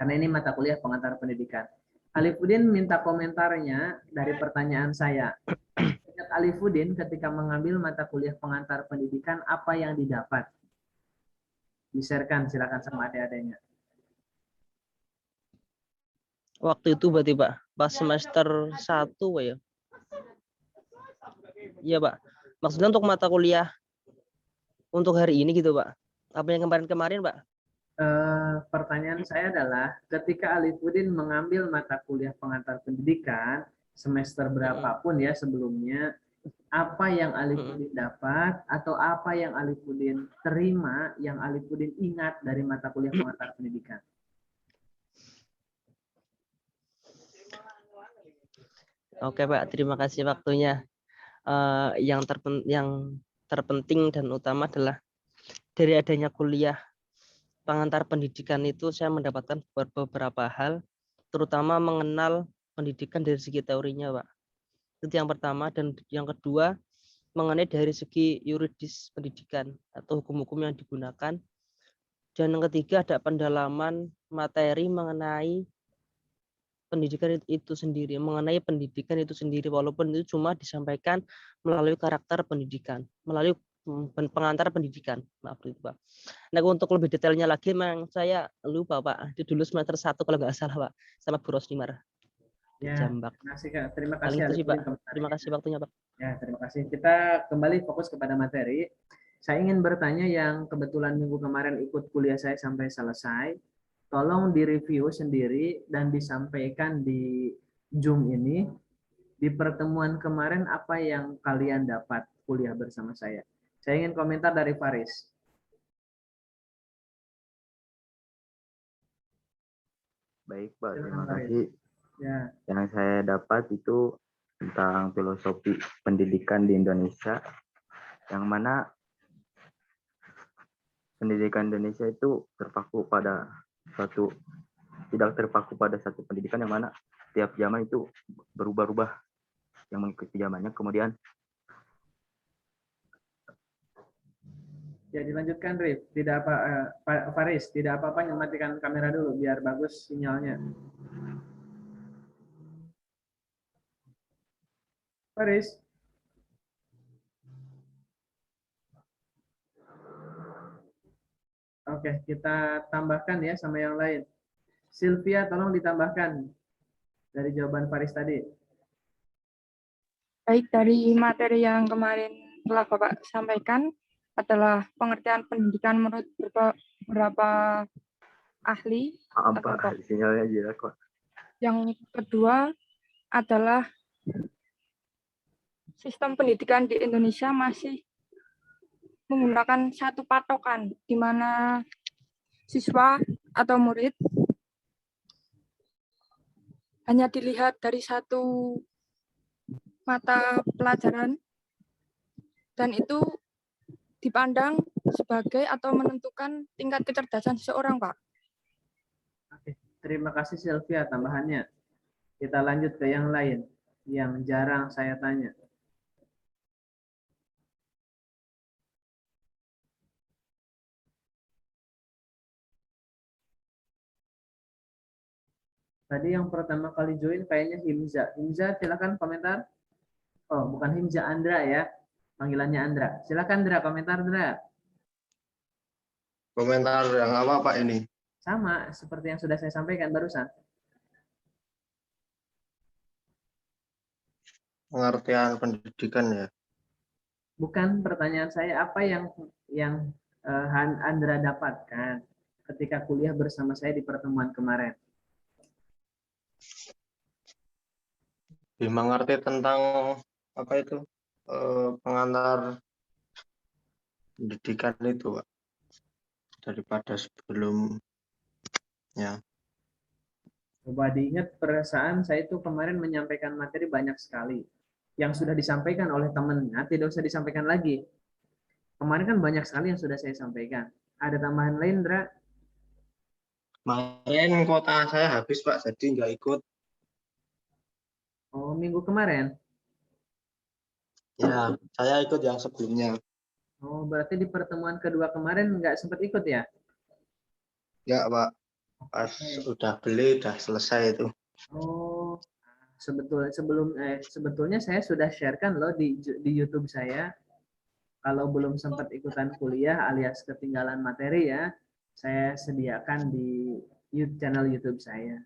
karena ini mata kuliah pengantar pendidikan. Alifudin minta komentarnya dari pertanyaan saya. Menurut Alifudin ketika mengambil mata kuliah pengantar pendidikan, apa yang didapat? Di-sharekan silakan sama adik-adiknya. Waktu itu berarti Pak, pas semester 1 Pak ya? Iya Pak, maksudnya untuk mata kuliah untuk hari ini gitu Pak? Apa yang kemarin-kemarin Pak? Pertanyaan saya adalah ketika Alifudin mengambil mata kuliah pengantar pendidikan semester berapapun ya sebelumnya, apa yang Alifudin dapat atau apa yang Alifudin terima yang Alifudin ingat dari mata kuliah pengantar pendidikan? Oke Pak, terima kasih waktunya. Yang terpenting dan utama adalah dari adanya kuliah pengantar pendidikan itu saya mendapatkan beberapa hal, terutama mengenal pendidikan dari segi teorinya Pak. Itu yang pertama, dan yang kedua mengenai dari segi yuridis pendidikan atau hukum-hukum yang digunakan, dan yang ketiga ada pendalaman materi mengenai pendidikan itu sendiri, mengenai pendidikan itu sendiri, walaupun itu cuma disampaikan melalui karakter pendidikan, melalui pengantar pendidikan, maaf itu Pak. Nah untuk lebih detailnya lagi memang saya lupa Pak, itu dulu semester 1 kalau nggak salah Pak, sama Bu Rosnimar di Ya, Jambak. terima kasih Kak. Terima Paling kasih itu sih Pak. Alifudin Terima komentarnya. kasih waktunya Pak. Ya, terima kasih. Kita kembali fokus kepada materi. Saya ingin bertanya yang kebetulan minggu kemarin ikut kuliah saya sampai selesai. Tolong direview sendiri dan disampaikan di Zoom ini. Di pertemuan kemarin apa yang kalian dapat kuliah bersama saya? Saya ingin komentar dari Faris. Baik Pak, Silakan, terima Faris. kasih. Ya, Yang saya dapat itu tentang filosofi pendidikan di Indonesia, yang mana pendidikan Indonesia itu tidak terpaku pada satu pendidikan, yang mana tiap zaman itu berubah-ubah yang mengikuti zamannya. Kemudian ya dilanjutkan Rif. Tidak apa Faris, tidak apa-apa matikan kamera dulu biar bagus sinyalnya. Faris. Oke, kita tambahkan ya sama yang lain. Sylvia, tolong ditambahkan dari jawaban Faris tadi. Baik, dari materi yang kemarin telah Bapak sampaikan adalah pengertian pendidikan menurut beberapa ahli. maaf Pak, sinyalnya jelek Pak. Yang kedua adalah sistem pendidikan di Indonesia masih menggunakan satu patokan, di mana siswa atau murid hanya dilihat dari satu mata pelajaran, dan itu dipandang sebagai atau menentukan tingkat kecerdasan seseorang, Pak. Oke, terima kasih Sylvia tambahannya. Kita lanjut ke yang lain yang jarang saya tanya. Tadi yang pertama kali join kayaknya Himza. Himza, silakan komentar. Oh, bukan Himza, Andra ya. Panggilannya Andra. Silakan Andra, komentar Andra. Komentar yang apa Pak ini? Sama seperti yang sudah saya sampaikan barusan. Pengertian pendidikan ya. Bukan, pertanyaan saya apa yang Andra dapatkan ketika kuliah bersama saya di pertemuan kemarin. Mengerti tentang apa itu pengantar pendidikan itu Pak, daripada sebelumnya. Coba diingat perasaan saya itu kemarin menyampaikan materi banyak sekali. Yang sudah disampaikan oleh temannya tidak usah disampaikan lagi. Kemarin kan banyak sekali yang sudah saya sampaikan. Ada tambahan lain, Dra? Kemarin kuota saya habis Pak, jadi nggak ikut. Oh, minggu kemarin? Ya, saya ikut yang sebelumnya. Oh, berarti di pertemuan kedua kemarin nggak sempat ikut ya? Nggak Pak. Pas udah beli, udah selesai itu. Oh, sebetulnya saya sudah sharekan loh di YouTube saya. Kalau belum sempat ikutan kuliah alias ketinggalan materi ya, saya sediakan di channel YouTube saya.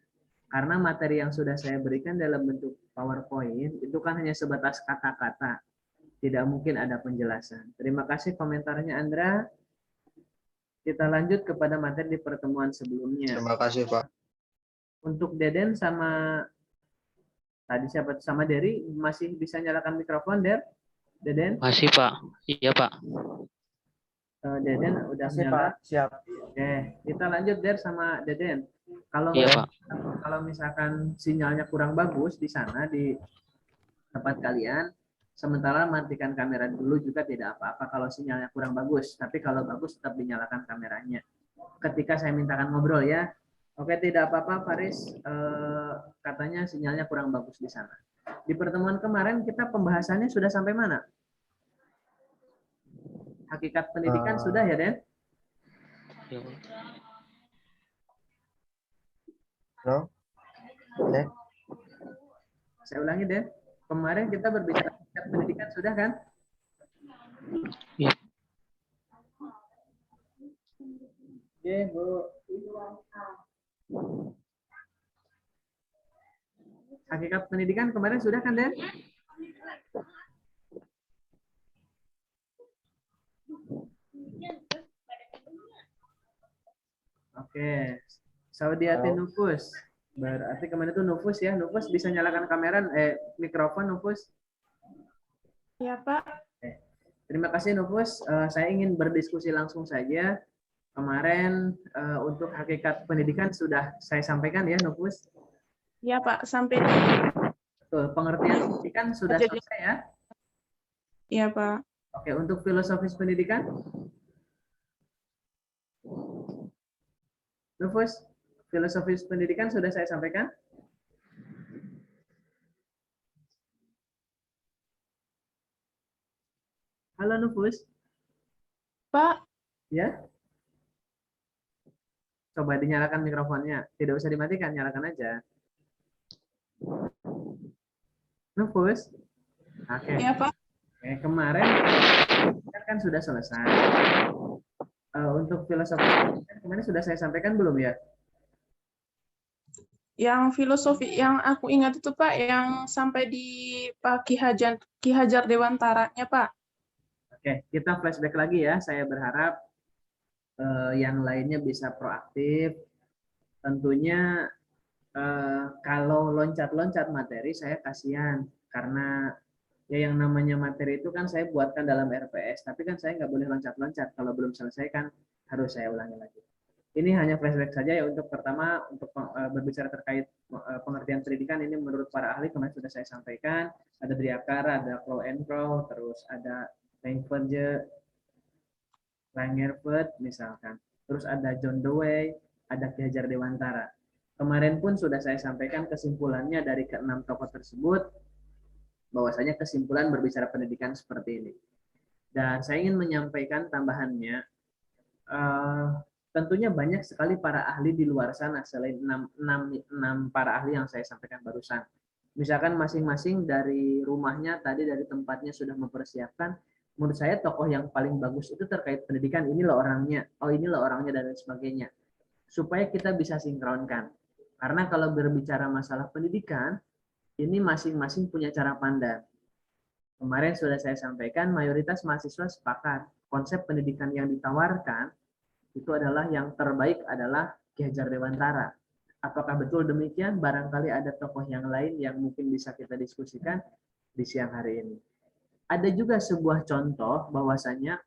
Karena materi yang sudah saya berikan dalam bentuk PowerPoint itu kan hanya sebatas kata-kata. Tidak mungkin ada penjelasan. Terima kasih komentarnya Andra. Kita lanjut kepada materi di pertemuan sebelumnya. Terima kasih, Pak. Untuk Deden sama tadi siapa sama Dery masih bisa nyalakan mikrofon, Deden? Masih, Pak. Iya, Pak. Deden udah nyala. Siap. Oke, kita lanjut sama Deden. Kalau Iya, Pak. kalau misalkan sinyalnya kurang bagus di sana di tempat kalian, sementara matikan kamera dulu juga tidak apa-apa kalau sinyalnya kurang bagus. Tapi kalau bagus tetap dinyalakan kameranya. Ketika saya mintakan ngobrol ya. Oke, tidak apa-apa Faris. Katanya sinyalnya kurang bagus di sana. Di pertemuan kemarin kita pembahasannya sudah sampai mana? Hakikat pendidikan sudah ya, Den? Iya, Pak. Halo. Cek. Saya ulangi, Den. Kemarin kita berbicara hakikat pendidikan sudah kan? Iya. Oke, Bu. Hakikat pendidikan kemarin sudah kan, Den? Oke. Saudiati Nufus. Berarti kemarin itu Nufus ya. Nufus bisa nyalakan kamera, mikrofon Nufus. Iya, Pak. Terima kasih Nufus. Saya ingin berdiskusi langsung saja. Kemarin untuk hakikat pendidikan sudah saya sampaikan ya Nufus. Iya, Pak. Sampai di... Betul, pengertian pendidikan sudah Jadi- selesai ya. Iya, Pak. Oke, untuk filosofis pendidikan? Nufus, filosofis pendidikan sudah saya sampaikan? Halo Nufus, Pak, ya? Coba dinyalakan mikrofonnya. Tidak usah dimatikan, nyalakan aja. Nufus? Oke. iya, Pak. Oke, kemarin kan sudah selesai. Untuk filosofi kemarin sudah saya sampaikan belum ya? Yang filosofi yang aku ingat itu, Pak, yang sampai di Pak Ki Hajar Dewantaranya, Pak. Oke, kita flashback lagi ya. Saya berharap yang lainnya bisa proaktif. Tentunya kalau loncat-loncat materi saya kasihan karena ya yang namanya materi itu kan saya buatkan dalam RPS, tapi kan saya nggak boleh loncat-loncat. Kalau belum selesai kan harus saya ulangi lagi. Ini hanya flashback saja ya untuk pertama untuk berbicara terkait pengertian pendidikan ini menurut para ahli kemarin sudah saya sampaikan. Ada Driakar, ada Crow and Crow, terus ada Langford, Langerford misalkan. Terus ada John Dewey, ada Ki Hajar Dewantara. Kemarin pun sudah saya sampaikan kesimpulannya dari ke-6 tokoh tersebut, bahwasanya kesimpulan berbicara pendidikan seperti ini. Dan saya ingin menyampaikan tambahannya, tentunya banyak sekali para ahli di luar sana selain 6 para ahli yang saya sampaikan barusan. Misalkan masing-masing dari rumahnya tadi dari tempatnya sudah mempersiapkan. Menurut saya tokoh yang paling bagus itu terkait pendidikan, inilah orangnya, oh inilah orangnya dan lain sebagainya. Supaya kita bisa sinkronkan. Karena kalau berbicara masalah pendidikan, ini masing-masing punya cara pandang. Kemarin sudah saya sampaikan, mayoritas mahasiswa sepakat konsep pendidikan yang ditawarkan itu adalah yang terbaik adalah Ki Hajar Dewantara. Apakah betul demikian? Barangkali ada tokoh yang lain yang mungkin bisa kita diskusikan di siang hari ini. Ada juga sebuah contoh bahwasanya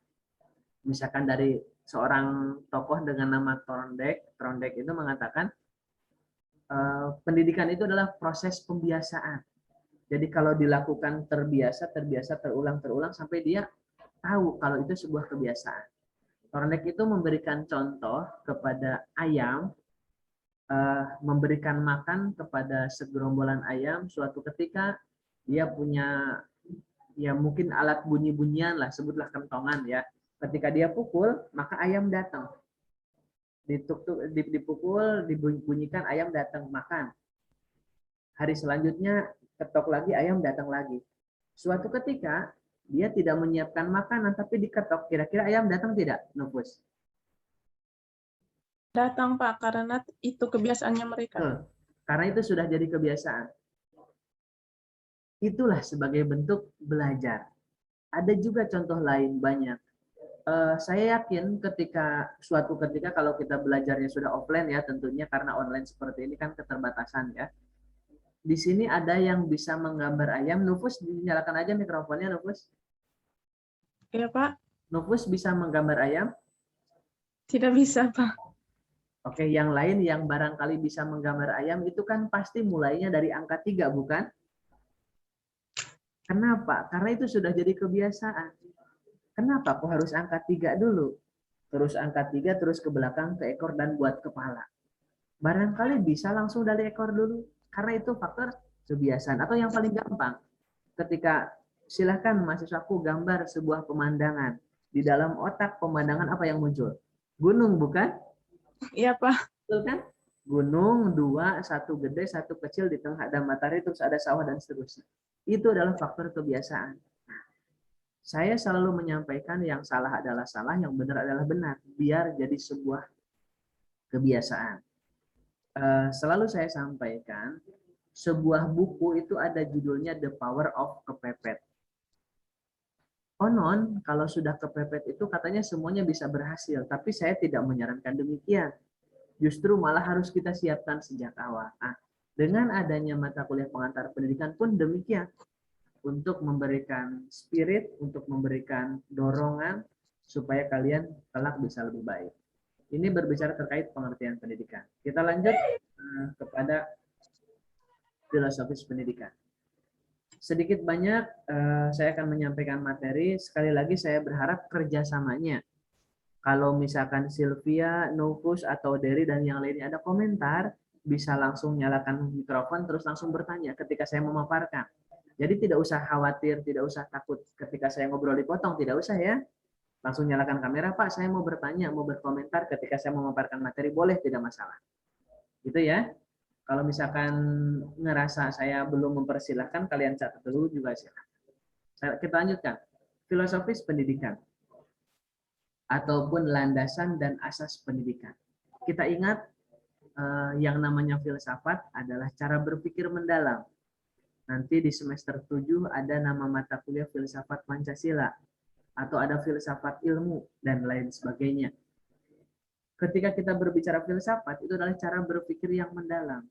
misalkan dari seorang tokoh dengan nama Trondek itu mengatakan pendidikan itu adalah proses pembiasaan. Jadi kalau dilakukan terbiasa, terulang sampai dia tahu kalau itu sebuah kebiasaan. Trondek itu memberikan contoh kepada ayam, memberikan makan kepada segerombolan ayam. Suatu ketika dia punya ya mungkin alat bunyi-bunyian lah, sebutlah kentongan ya. Ketika dia pukul, maka ayam datang. dipukul, dibunyikan, ayam datang makan. Hari selanjutnya ketok lagi, ayam datang lagi. Suatu ketika dia tidak menyiapkan makanan tapi diketok, kira-kira ayam datang tidak, Nufus? Datang, Pak, karena itu kebiasaannya mereka. Betul. Karena itu sudah jadi kebiasaan. Itulah sebagai bentuk belajar. Ada juga contoh lain banyak. Saya yakin suatu ketika kalau kita belajarnya sudah offline ya, tentunya karena online seperti ini kan keterbatasan ya. Di sini ada yang bisa menggambar ayam. Nufus, dinyalakan aja mikrofonnya, Nufus. Iya, Pak. Nufus bisa menggambar ayam? Tidak bisa, Pak. Oke, yang lain yang barangkali bisa menggambar ayam itu kan pasti mulainya dari angka 3, bukan? Kenapa? Karena itu sudah jadi kebiasaan. Kenapa kok harus angka 3 dulu? Terus angka 3, terus ke belakang, ke ekor, dan buat kepala. Barangkali bisa langsung dari ekor dulu. Karena itu faktor kebiasaan. Atau yang paling gampang, ketika silahkan mahasiswaku gambar sebuah pemandangan. Di dalam otak pemandangan apa yang muncul? Gunung, bukan? Iya, Pak. Betul kan? Gunung, 2, 1 gede, 1 kecil, di tengah ada matahari, terus ada sawah, dan seterusnya. Itu adalah faktor kebiasaan. Saya selalu menyampaikan yang salah adalah salah, yang benar adalah benar, biar jadi sebuah kebiasaan. Selalu saya sampaikan, sebuah buku itu ada judulnya The Power of Kepepet. Konon, kalau sudah kepepet itu katanya semuanya bisa berhasil, tapi saya tidak menyarankan demikian. Justru malah harus kita siapkan sejak awal. Nah, dengan adanya mata kuliah pengantar pendidikan pun demikian. Untuk memberikan spirit, untuk memberikan dorongan, supaya kalian kelak bisa lebih baik. Ini berbicara terkait pengertian pendidikan. Kita lanjut kepada filosofis pendidikan. Sedikit banyak saya akan menyampaikan materi. Sekali lagi saya berharap kerjasamanya. Kalau misalkan Sylvia, Nufus, atau Dery, dan yang lainnya ada komentar, bisa langsung nyalakan mikrofon, terus langsung bertanya ketika saya memaparkan. Jadi tidak usah khawatir, tidak usah takut ketika saya ngobrol dipotong, tidak usah ya. Langsung nyalakan kamera, Pak, saya mau bertanya, mau berkomentar ketika saya memaparkan materi, boleh, tidak masalah. Gitu ya. Kalau misalkan ngerasa saya belum mempersilahkan, kalian catat dulu juga silakan. Kita lanjutkan. Filosofis pendidikan ataupun landasan dan asas pendidikan. Kita ingat yang namanya filsafat adalah cara berpikir mendalam. Nanti di semester 7 ada nama mata kuliah filsafat Pancasila atau ada filsafat ilmu dan lain sebagainya. Ketika kita berbicara filsafat, itu adalah cara berpikir yang mendalam.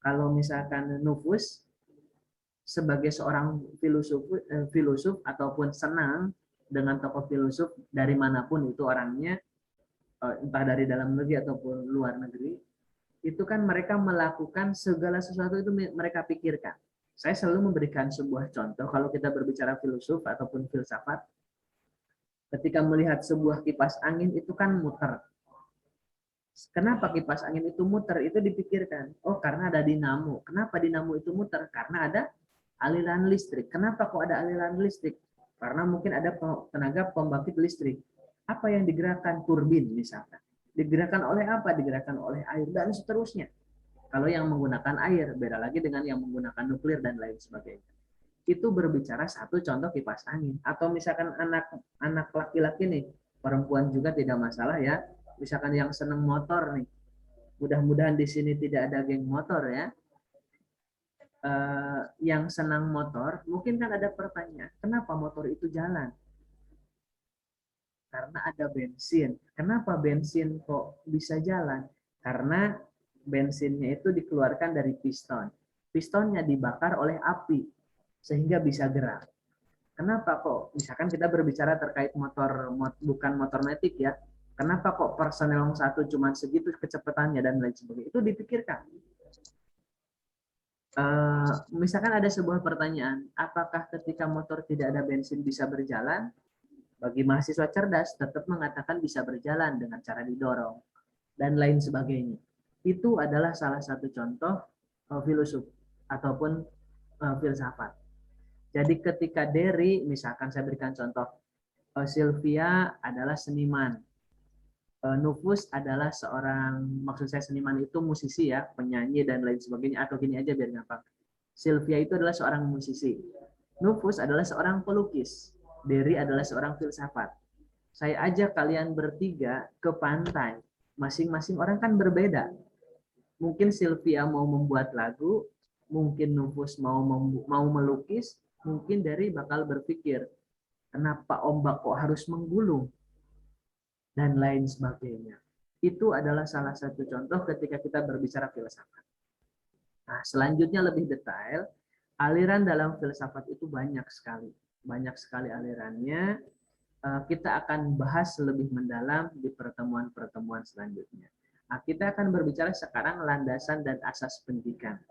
Kalau misalkan Nufus sebagai seorang filosof ataupun senang dengan tokoh filosof dari manapun itu orangnya, entah dari dalam negeri ataupun luar negeri, itu kan mereka melakukan segala sesuatu itu mereka pikirkan. Saya selalu memberikan sebuah contoh kalau kita berbicara filosof ataupun filsafat. Ketika melihat sebuah kipas angin itu kan muter. Kenapa kipas angin itu muter? Itu dipikirkan. Oh, karena ada dinamo. Kenapa dinamo itu muter? Karena ada aliran listrik. Kenapa kok ada aliran listrik? Karena mungkin ada tenaga pembangkit listrik. Apa yang digerakkan? Turbin misalkan. Digerakkan oleh apa? Digerakkan oleh air dan seterusnya. Kalau yang menggunakan air, beda lagi dengan yang menggunakan nuklir dan lain sebagainya. Itu berbicara satu contoh kipas angin. Atau misalkan anak laki-laki nih, perempuan juga tidak masalah ya. Misalkan yang senang motor nih, mudah-mudahan di sini tidak ada geng motor ya. Yang senang motor, mungkin kan ada pertanyaan, kenapa motor itu jalan? Karena ada bensin. Kenapa bensin kok bisa jalan? Karena bensinnya itu dikeluarkan dari piston. Pistonnya dibakar oleh api sehingga bisa gerak. Kenapa kok? Misalkan kita berbicara terkait motor, bukan motor metik ya. Kenapa kok personel satu cuma segitu kecepatannya dan lain sebagainya? Itu dipikirkan. Misalkan ada sebuah pertanyaan, apakah ketika motor tidak ada bensin bisa berjalan? Bagi mahasiswa cerdas tetap mengatakan bisa berjalan dengan cara didorong dan lain sebagainya. Itu adalah salah satu contoh filosof ataupun filsafat. Jadi ketika Dery, misalkan saya berikan contoh, Sylvia adalah seniman. Nufus adalah seorang, maksud saya seniman itu musisi ya, penyanyi dan lain sebagainya, atau gini aja biar gampang. Sylvia itu adalah seorang musisi. Nufus adalah seorang pelukis. Dery adalah seorang filsafat. Saya ajak kalian bertiga ke pantai. Masing-masing orang kan berbeda. Mungkin Sylvia mau membuat lagu, mungkin Nufus mau melukis, mungkin Dery bakal berpikir, kenapa ombak kok harus menggulung? Dan lain sebagainya. Itu adalah salah satu contoh ketika kita berbicara filsafat. Nah, selanjutnya lebih detail, aliran dalam filsafat itu banyak sekali. Banyak sekali alirannya. Kita akan bahas lebih mendalam di pertemuan-pertemuan selanjutnya. Nah, kita akan berbicara sekarang landasan dan asas pendidikan.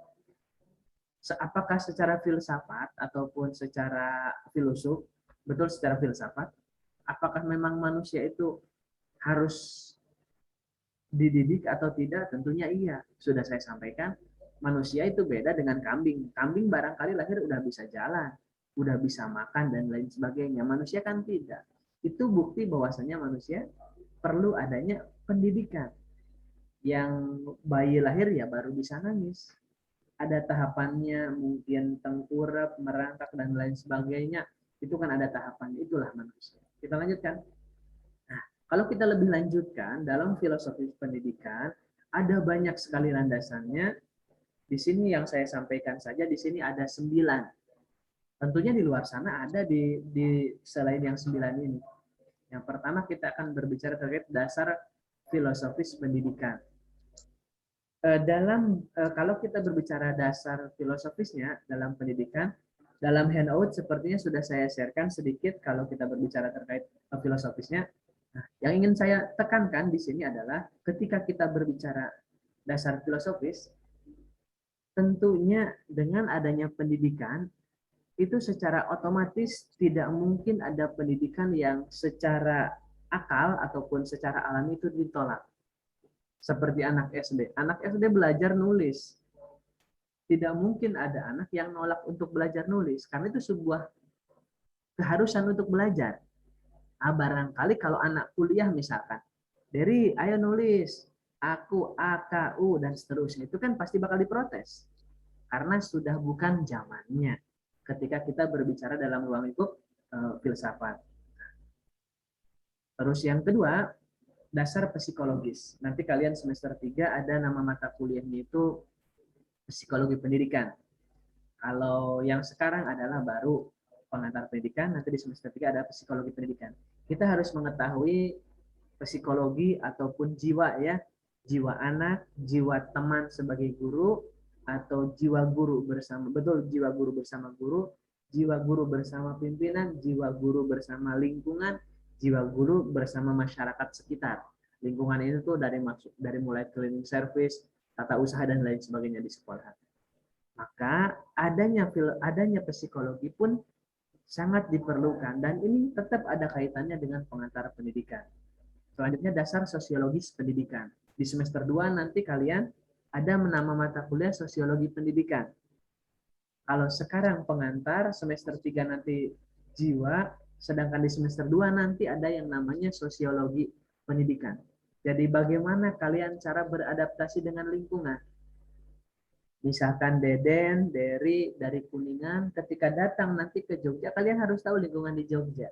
Apakah secara filsafat ataupun secara filosof, betul secara filsafat, apakah memang manusia itu harus dididik atau tidak? Tentunya iya. Sudah saya sampaikan, manusia itu beda dengan kambing. Kambing barangkali lahir udah bisa jalan, udah bisa makan dan lain sebagainya. Manusia kan tidak. Itu bukti bahwasanya manusia perlu adanya pendidikan. Yang bayi lahir ya baru bisa nangis. Ada tahapannya, mungkin tengkurap, merangkak dan lain sebagainya. Itu kan ada tahapannya. Itulah manusia. Kita lanjutkan. Kalau kita lebih lanjutkan dalam filosofi pendidikan, ada banyak sekali landasannya. Di sini yang saya sampaikan saja, di sini ada 9. Tentunya di luar sana ada di selain yang 9 ini. Yang pertama kita akan berbicara terkait dasar filosofis pendidikan. Kalau kita berbicara dasar filosofisnya dalam pendidikan, dalam handout sepertinya sudah saya sharekan sedikit kalau kita berbicara terkait filosofisnya. Nah, yang ingin saya tekankan di sini adalah ketika kita berbicara dasar filosofis, tentunya dengan adanya pendidikan, itu secara otomatis tidak mungkin ada pendidikan yang secara akal ataupun secara alami itu ditolak. Seperti anak SD. Anak SD belajar nulis. Tidak mungkin ada anak yang nolak untuk belajar nulis, karena itu sebuah keharusan untuk belajar. Barangkali kalau anak kuliah misalkan, Dery, ayo nulis, aku, AKU, dan seterusnya. Itu kan pasti bakal diprotes. Karena sudah bukan zamannya ketika kita berbicara dalam ruang lingkup filsafat. Terus yang kedua, dasar psikologis. Nanti kalian semester 3 ada nama mata kuliahnya itu psikologi pendidikan. Kalau yang sekarang adalah baru pengantar pendidikan, nanti di semester 3 ada psikologi pendidikan. Kita harus mengetahui psikologi ataupun jiwa ya, jiwa anak, jiwa teman sebagai guru, atau jiwa guru bersama, betul, jiwa guru bersama guru, jiwa guru bersama pimpinan, jiwa guru bersama lingkungan, jiwa guru bersama masyarakat sekitar. Lingkungan itu tuh dari mulai cleaning service, tata usaha dan lain sebagainya di sekolah. Maka adanya psikologi pun sangat diperlukan, dan ini tetap ada kaitannya dengan pengantar pendidikan. Selanjutnya dasar sosiologis pendidikan. Di semester 2 nanti kalian ada nama mata kuliah sosiologi pendidikan. Kalau sekarang pengantar, semester 3 nanti jiwa, sedangkan di semester 2 nanti ada yang namanya sosiologi pendidikan. Jadi bagaimana kalian cara beradaptasi dengan lingkungan? Misalkan Deden, Dery, dari Kuningan, ketika datang nanti ke Jogja, kalian harus tahu lingkungan di Jogja.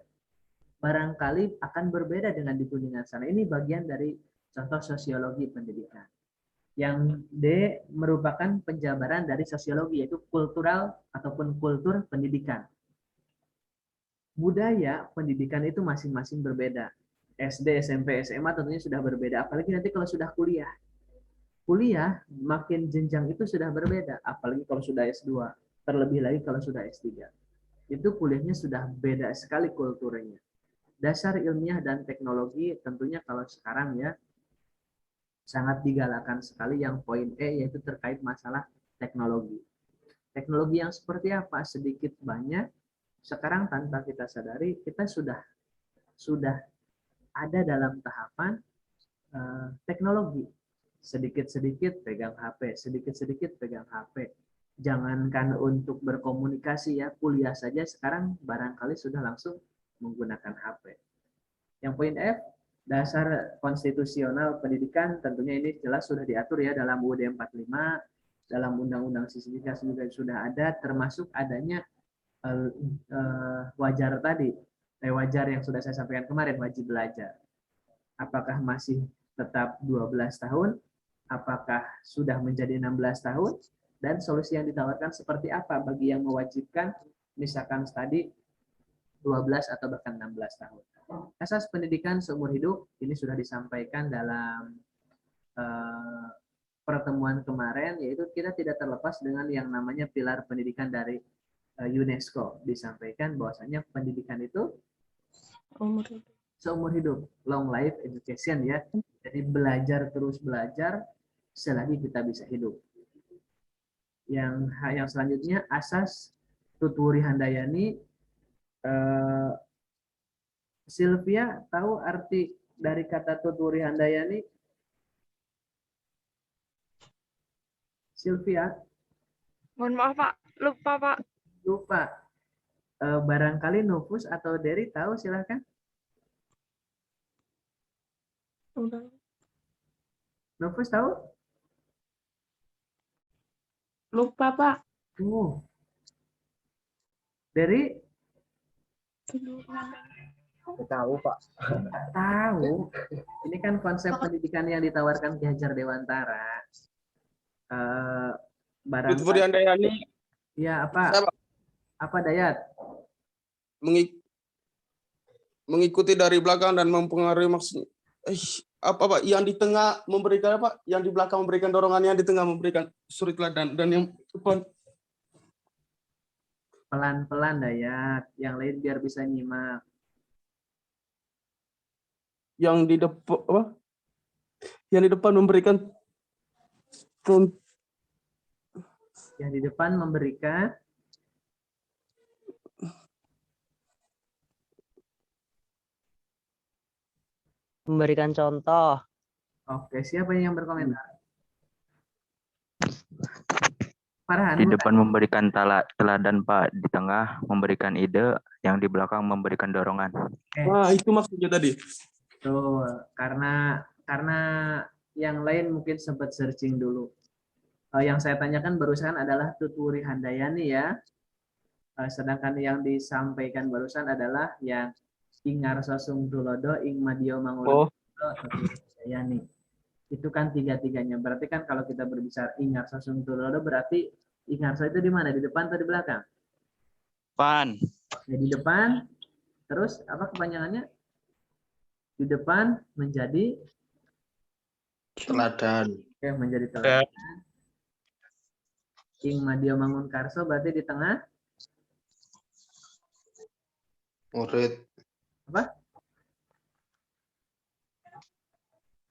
Barangkali akan berbeda dengan di Kuningan sana. Ini bagian dari contoh sosiologi pendidikan. Yang D merupakan penjabaran dari sosiologi, yaitu kultural ataupun kultur pendidikan. Budaya pendidikan itu masing-masing berbeda. SD, SMP, SMA tentunya sudah berbeda, apalagi nanti kalau sudah kuliah. Kuliah makin jenjang itu sudah berbeda, apalagi kalau sudah S2, terlebih lagi kalau sudah S3. Itu kuliahnya sudah beda sekali kulturnya. Dasar ilmiah dan teknologi tentunya kalau sekarang ya sangat digalakan sekali yang poin E, yaitu terkait masalah teknologi. Teknologi yang seperti apa? Sedikit banyak sekarang tanpa kita sadari kita sudah ada dalam tahapan teknologi. Sedikit-sedikit pegang HP, sedikit-sedikit pegang HP. Jangankan untuk berkomunikasi ya, kuliah saja sekarang barangkali sudah langsung menggunakan HP. Yang poin F, Dasar konstitusional pendidikan tentunya ini jelas sudah diatur ya dalam UUD 45, dalam Undang-Undang Sisdiknas juga sudah ada, termasuk adanya wajar tadi, wajar yang sudah saya sampaikan kemarin, wajib belajar. Apakah masih tetap 12 tahun? Apakah sudah menjadi 16 tahun? Dan solusi yang ditawarkan seperti apa bagi yang mewajibkan, misalkan tadi 12 atau bahkan 16 tahun. Asas pendidikan seumur hidup ini sudah disampaikan dalam pertemuan kemarin, yaitu kita tidak terlepas dengan yang namanya pilar pendidikan dari UNESCO. Disampaikan bahwasanya pendidikan itu seumur hidup, long life education ya. Jadi belajar terus belajar selagi kita bisa hidup. Yang selanjutnya asas Tutwuri Handayani. Sylvia tahu arti dari kata Tutwuri Handayani? Sylvia? Mohon maaf Pak, lupa Pak. Lupa. Barangkali Nufus atau Dery tahu, silahkan. Nufus tahu? Lupa, Pak. Dery? Tahu, Pak. Tahu. Ini kan konsep pendidikan yang ditawarkan Ki Hajar Dewantara. Tutwuri Handayani. Ya, apa? Apa Dayat? Mengikuti dari belakang dan mempengaruhi maksud apa Pak? Yang di tengah memberikan apa? Yang di belakang memberikan dorongan, yang di tengah memberikan suri teladan, dan yang depan Pelan-pelan Dayat, yang lain biar bisa nyimak. Yang di depan apa? Yang di depan memberikan Yang di depan memberikan contoh. Oke, siapa yang berkomentar? Farhan. Di depan memberikan teladan Pak, di tengah memberikan ide, yang di belakang memberikan dorongan. Nah, itu maksudnya tadi. Tuh, karena yang lain mungkin sempat searching dulu. Yang saya tanyakan barusan adalah Tutwuri Handayani ya. Sedangkan yang disampaikan barusan adalah yang Ingar Sosung Tulodo, Ing Madio Mangulo, Tutwuri Handayani. Itu kan tiga-tiganya. Berarti kan kalau kita berbicara Ingar Sosung Tulodo, berarti Ingarso itu di mana? Di depan atau di belakang? Depan. Ya, di depan. Terus apa kepanjangannya? Di depan menjadi Teladan. Oke, menjadi teladan. Ing Madio Mangun Karso berarti di tengah. Murid. Apa?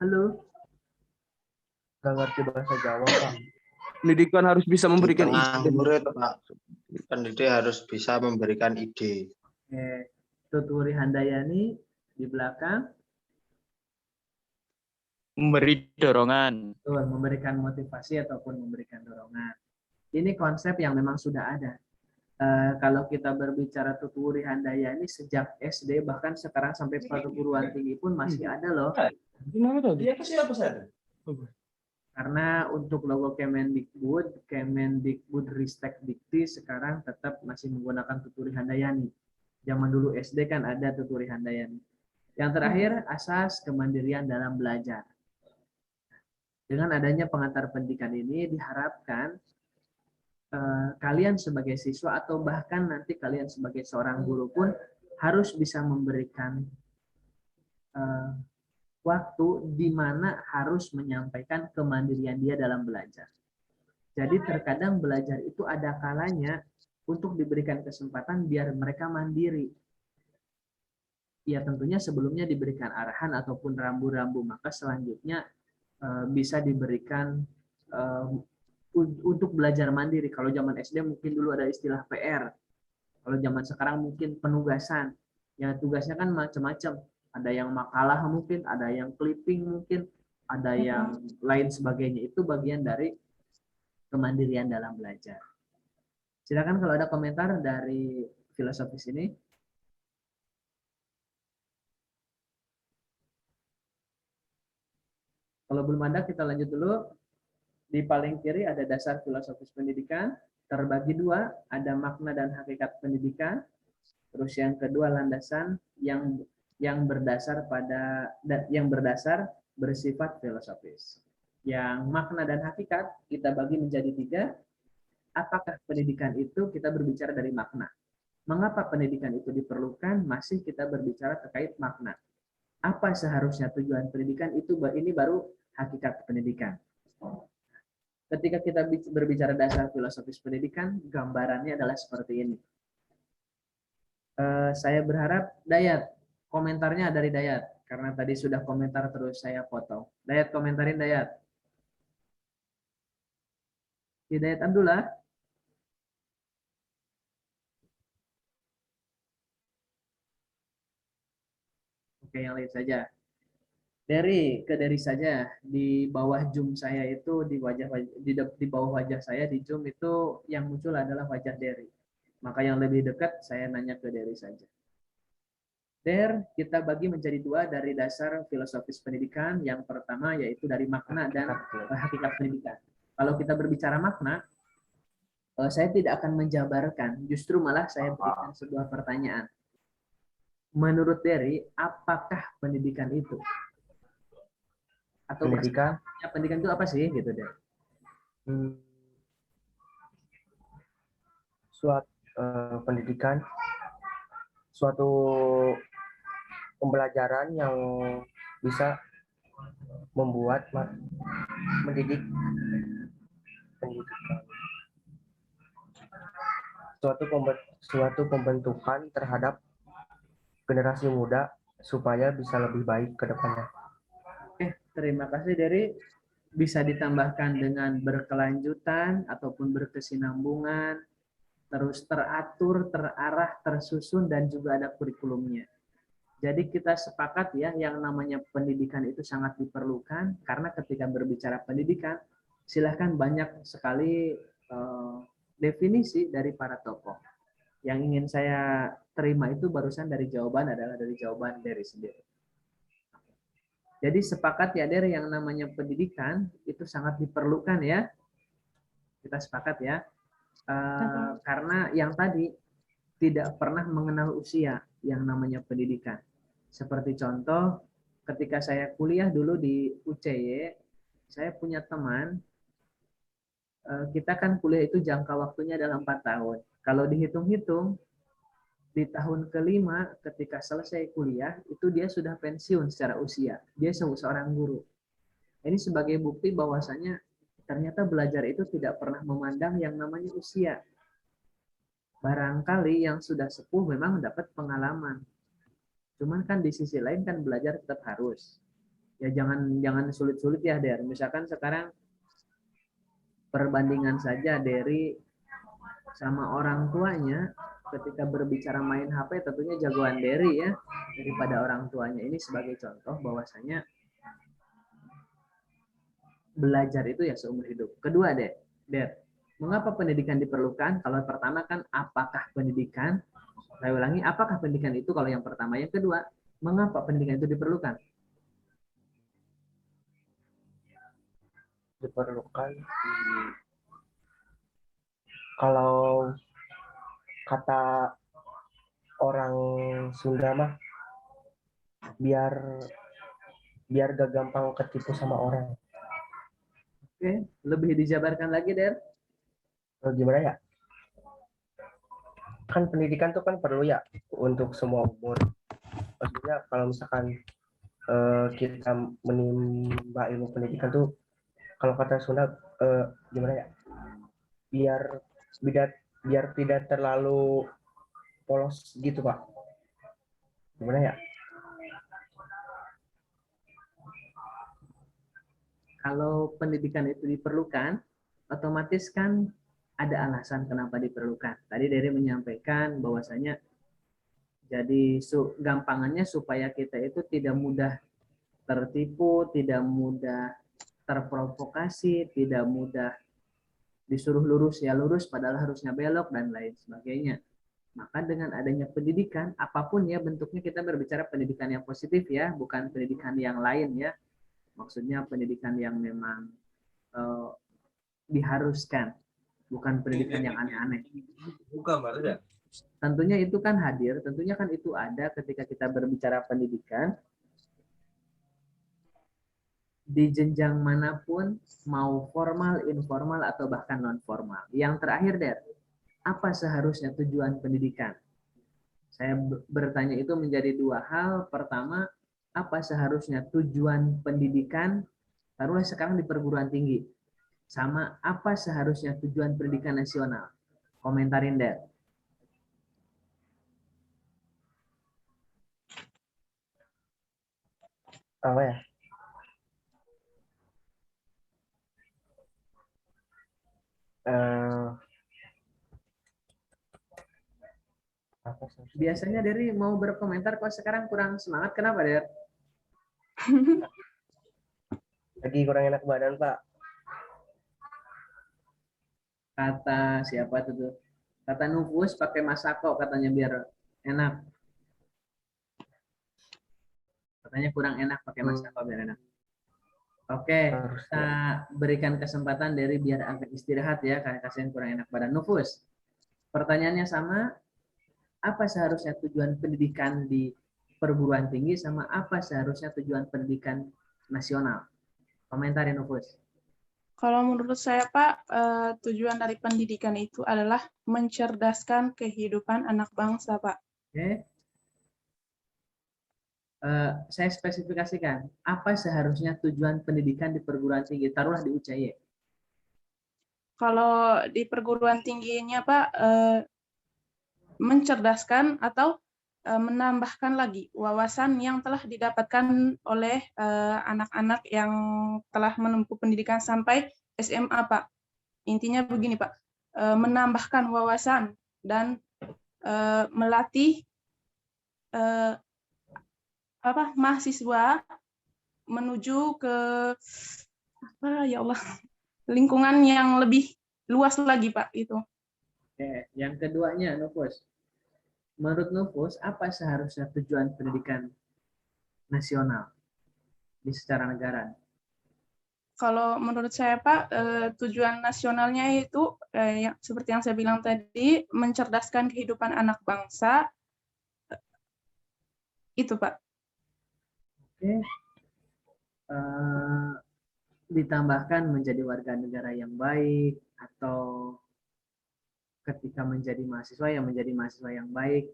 Halo? Nggak ngerti bahasa Jawa, Pak. Pendidikan harus bisa memberikan Di tengah ide. murid, Pak. Pendidik harus bisa memberikan ide. Oke. Tutwuri Handayani di belakang. Memberi dorongan. Tuh, memberikan motivasi ataupun memberikan dorongan. Ini konsep yang memang sudah ada. Kalau kita berbicara Tutwuri Handayani sejak SD bahkan sekarang sampai perguruan tinggi pun masih ada loh. Karena untuk logo Kemendikbud Ristek Dikti sekarang tetap masih menggunakan Tutwuri Handayani. Zaman dulu SD kan ada Tutwuri Handayani. Yang terakhir, asas kemandirian dalam belajar. Dengan adanya pengantar pendidikan ini diharapkan kalian sebagai siswa atau bahkan nanti kalian sebagai seorang guru pun harus bisa memberikan waktu di mana harus menyampaikan kemandirian dia dalam belajar. Jadi terkadang belajar itu ada kalanya untuk diberikan kesempatan biar mereka mandiri. Ya tentunya sebelumnya diberikan arahan ataupun rambu-rambu, maka selanjutnya bisa diberikan untuk belajar mandiri. Kalau zaman SD mungkin dulu ada istilah PR. Kalau zaman sekarang mungkin penugasan. Ya tugasnya kan macam-macam. Ada yang makalah mungkin, ada yang clipping mungkin, ada yang lain sebagainya. Itu bagian dari kemandirian dalam belajar. Silakan kalau ada komentar dari filosofis ini. Kalau belum ada, kita lanjut dulu. Di paling kiri ada dasar filosofis pendidikan, terbagi dua, ada makna dan hakikat pendidikan. Terus yang kedua landasan yang berdasar bersifat filosofis. Yang makna dan hakikat kita bagi menjadi tiga. Apakah pendidikan itu, kita berbicara dari makna. Mengapa pendidikan itu diperlukan? Masih kita berbicara terkait makna. Apa seharusnya tujuan pendidikan itu? Ini baru hakikat pendidikan. Ketika kita berbicara dasar filosofis pendidikan, gambarannya adalah seperti ini. Saya berharap Dayat, komentarnya dari Dayat. Karena tadi sudah komentar terus saya potong. Dayat, komentarin Dayat. Hidayat Abdullah. Oke, yang lain saja. Dari saja di bawah Zoom saya itu di bawah wajah saya di Zoom itu yang muncul adalah wajah Derry. Maka yang lebih dekat saya nanya ke Derry saja. Kita bagi menjadi dua dari dasar filosofis pendidikan. Yang pertama yaitu dari makna dan hakikat pendidikan. Kalau kita berbicara makna, saya tidak akan menjabarkan, justru malah saya berikan sebuah pertanyaan. Menurut Derry, apakah pendidikan itu? Atau pendidikan itu apa sih, gitu Derry? Pendidikan, suatu pembelajaran yang bisa membuat mendidik pendidikan. Suatu pembentukan terhadap generasi muda supaya bisa lebih baik ke depannya. Oke, terima kasih Derry. Bisa ditambahkan dengan berkelanjutan ataupun berkesinambungan, terus teratur, terarah, tersusun, dan juga ada kurikulumnya. Jadi kita sepakat ya, yang namanya pendidikan itu sangat diperlukan, karena ketika berbicara pendidikan, silahkan banyak sekali definisi dari para tokoh. Yang ingin saya terima itu barusan dari jawaban Derry sendiri. Jadi sepakat ya Derry, yang namanya pendidikan itu sangat diperlukan ya. Kita sepakat ya. Karena yang tadi tidak pernah mengenal usia yang namanya pendidikan. Seperti contoh, ketika saya kuliah dulu di UCY, saya punya teman, kita kan kuliah itu jangka waktunya adalah 4 tahun. Kalau dihitung-hitung, di tahun kelima ketika selesai kuliah, itu dia sudah pensiun secara usia. Dia seorang guru. Ini sebagai bukti bahwasanya ternyata belajar itu tidak pernah memandang yang namanya usia. Barangkali yang sudah sepuh memang dapat pengalaman. Cuman kan di sisi lain kan belajar tetap harus. Ya jangan sulit-sulit ya, Der. Misalkan sekarang perbandingan saja Derry sama orang tuanya, ketika berbicara main HP tentunya jagoan Derry ya daripada orang tuanya. Ini sebagai contoh bahwasanya belajar itu ya seumur hidup. Kedua Der, mengapa pendidikan diperlukan? Kalau pertama kan apakah pendidikan? Saya ulangi, apakah pendidikan itu kalau yang pertama. Yang kedua, mengapa pendidikan itu diperlukan? Diperlukan kalau kata orang Sunda mah biar gak gampang ketipu sama orang. Oke, lebih dijabarkan lagi Der. Gimana ya? Kan pendidikan tuh kan perlu ya untuk semua umur. Maksudnya kalau misalkan kita menimba ilmu pendidikan tuh, kalau kata Sunda gimana ya? Biar tidak terlalu polos gitu Pak. Gimana ya? Kalau pendidikan itu diperlukan, otomatis kan ada alasan kenapa diperlukan. Tadi Derry menyampaikan bahwasanya jadi gampangannya supaya kita itu tidak mudah tertipu, tidak mudah terprovokasi, tidak mudah disuruh lurus ya lurus padahal harusnya belok dan lain sebagainya. Maka dengan adanya pendidikan, apapun ya bentuknya, kita berbicara pendidikan yang positif ya, bukan pendidikan yang lain ya. Maksudnya pendidikan yang memang diharuskan, bukan pendidikan yang aneh-aneh. Tentunya itu kan hadir, tentunya kan itu ada ketika kita berbicara pendidikan di jenjang manapun, mau formal, informal, atau bahkan non formal. Yang terakhir, Der, apa seharusnya tujuan pendidikan? Saya bertanya itu menjadi dua hal. Pertama, apa seharusnya tujuan pendidikan, taruhlah sekarang di perguruan tinggi, sama apa seharusnya tujuan pendidikan nasional? Komentarin, Der. Apa ya? Biasanya dari mau berkomentar, kok sekarang kurang semangat, kenapa, Der? Lagi kurang enak badan, Pak. Kata siapa tuh? Kata Nufus pakai masako katanya biar enak. Katanya kurang enak pakai masako biar enak. Oke, kita berikan kesempatan dari biar agak istirahat ya, karena kasihan kurang enak badan. Nufus, pertanyaannya sama, apa seharusnya tujuan pendidikan di perguruan tinggi sama apa seharusnya tujuan pendidikan nasional? Komentarin, Nufus. Kalau menurut saya, Pak, tujuan dari pendidikan itu adalah mencerdaskan kehidupan anak bangsa, Pak. Oke. Saya spesifikasikan, apa seharusnya tujuan pendidikan di perguruan tinggi? Taruhlah di UCY. Kalau di perguruan tingginya, Pak, mencerdaskan atau menambahkan lagi wawasan yang telah didapatkan oleh anak-anak yang telah menempuh pendidikan sampai SMA, Pak. Intinya begini, Pak, menambahkan wawasan dan melatih mahasiswa menuju ke lingkungan yang lebih luas lagi, Pak, itu. Oke, yang keduanya, Nufus. Menurut Nufus, apa seharusnya tujuan pendidikan nasional di secara negara? Kalau menurut saya, Pak, tujuan nasionalnya itu seperti yang saya bilang tadi, mencerdaskan kehidupan anak bangsa. Itu, Pak. Oke. Ditambahkan menjadi warga negara yang baik, atau ketika menjadi mahasiswa yang baik,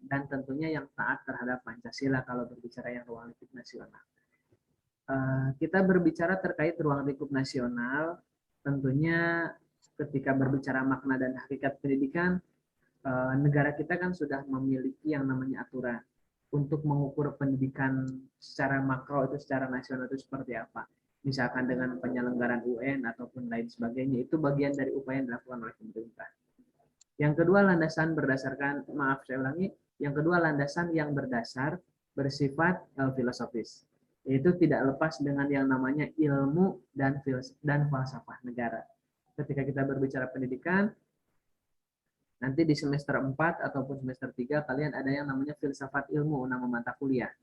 dan tentunya yang taat terhadap Pancasila kalau berbicara yang ruang lingkup nasional. Kita berbicara terkait ruang lingkup nasional, tentunya ketika berbicara makna dan hakikat pendidikan, negara kita kan sudah memiliki yang namanya aturan untuk mengukur pendidikan secara makro itu secara nasional itu seperti apa. Misalkan dengan penyelenggaraan UN ataupun lain sebagainya, itu bagian dari upaya yang dilakukan oleh pemerintah. Yang kedua, landasan berdasarkan, maaf saya ulangi, yang kedua landasan yang berdasar bersifat filosofis, yaitu tidak lepas dengan yang namanya ilmu dan falsafah negara. Ketika kita berbicara pendidikan, nanti di semester 4 ataupun semester 3 kalian ada yang namanya filsafat ilmu, nama mata kuliah.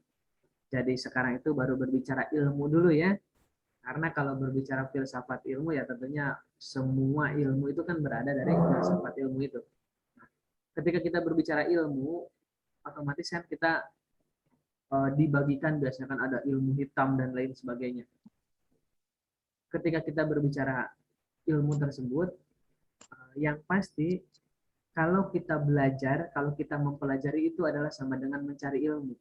Jadi sekarang itu baru berbicara ilmu dulu ya. Karena kalau berbicara filsafat ilmu ya tentunya semua ilmu itu kan berada dari filsafat ilmu itu. Ketika kita berbicara ilmu, otomatis kan kita dibagikan, biasanya kan ada ilmu hitam dan lain sebagainya. Ketika kita berbicara ilmu tersebut, yang pasti kalau kita belajar, kalau kita mempelajari itu adalah sama dengan mencari ilmu.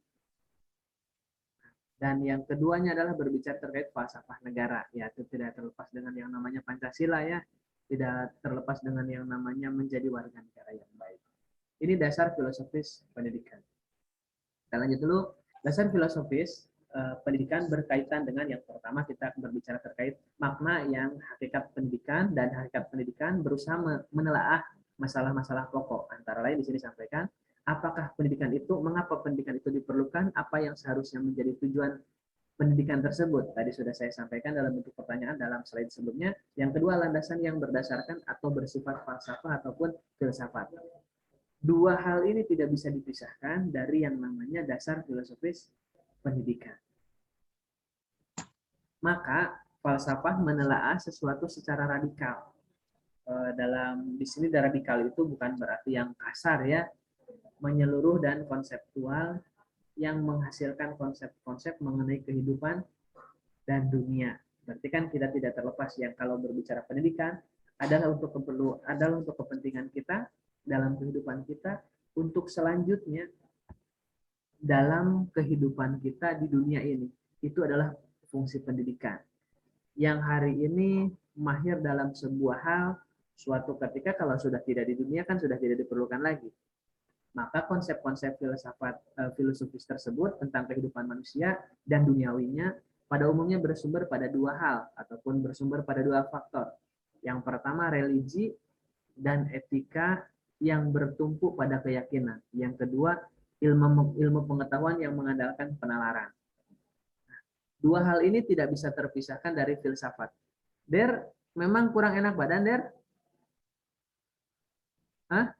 Dan yang keduanya adalah berbicara terkait falsafah negara, yaitu tidak terlepas dengan yang namanya Pancasila ya, tidak terlepas dengan yang namanya menjadi warga negara yang baik. Ini dasar filosofis pendidikan. Kita lanjut dulu. Dasar filosofis pendidikan berkaitan dengan yang pertama kita berbicara terkait makna yang hakikat pendidikan, dan hakikat pendidikan berusaha menelaah masalah-masalah pokok. Antara lain di sini sampaikan, apakah pendidikan itu, mengapa pendidikan itu diperlukan, apa yang seharusnya menjadi tujuan pendidikan tersebut. Tadi sudah saya sampaikan dalam bentuk pertanyaan dalam slide sebelumnya. Yang kedua, landasan yang berdasarkan atau bersifat falsafah ataupun filsafat. Dua hal ini tidak bisa dipisahkan dari yang namanya dasar filosofis pendidikan. Maka falsafah menelaah sesuatu secara radikal. Dalam di sini radikal itu bukan berarti yang kasar ya, menyeluruh dan konseptual yang menghasilkan konsep-konsep mengenai kehidupan dan dunia. Berarti kan kita tidak terlepas yang kalau berbicara pendidikan adalah untuk kepentingan kita dalam kehidupan kita, untuk selanjutnya dalam kehidupan kita di dunia ini. Itu adalah fungsi pendidikan. Yang hari ini mahir dalam sebuah hal, suatu ketika kalau sudah tidak di dunia kan sudah tidak diperlukan lagi. Maka konsep-konsep filosofis tersebut tentang kehidupan manusia dan duniawinya pada umumnya bersumber pada dua hal ataupun bersumber pada dua faktor. Yang pertama religi dan etika yang bertumpu pada keyakinan. Yang kedua ilmu pengetahuan yang mengandalkan penalaran. Dua hal ini tidak bisa terpisahkan dari filsafat. Der, memang kurang enak badan, Der? Hah?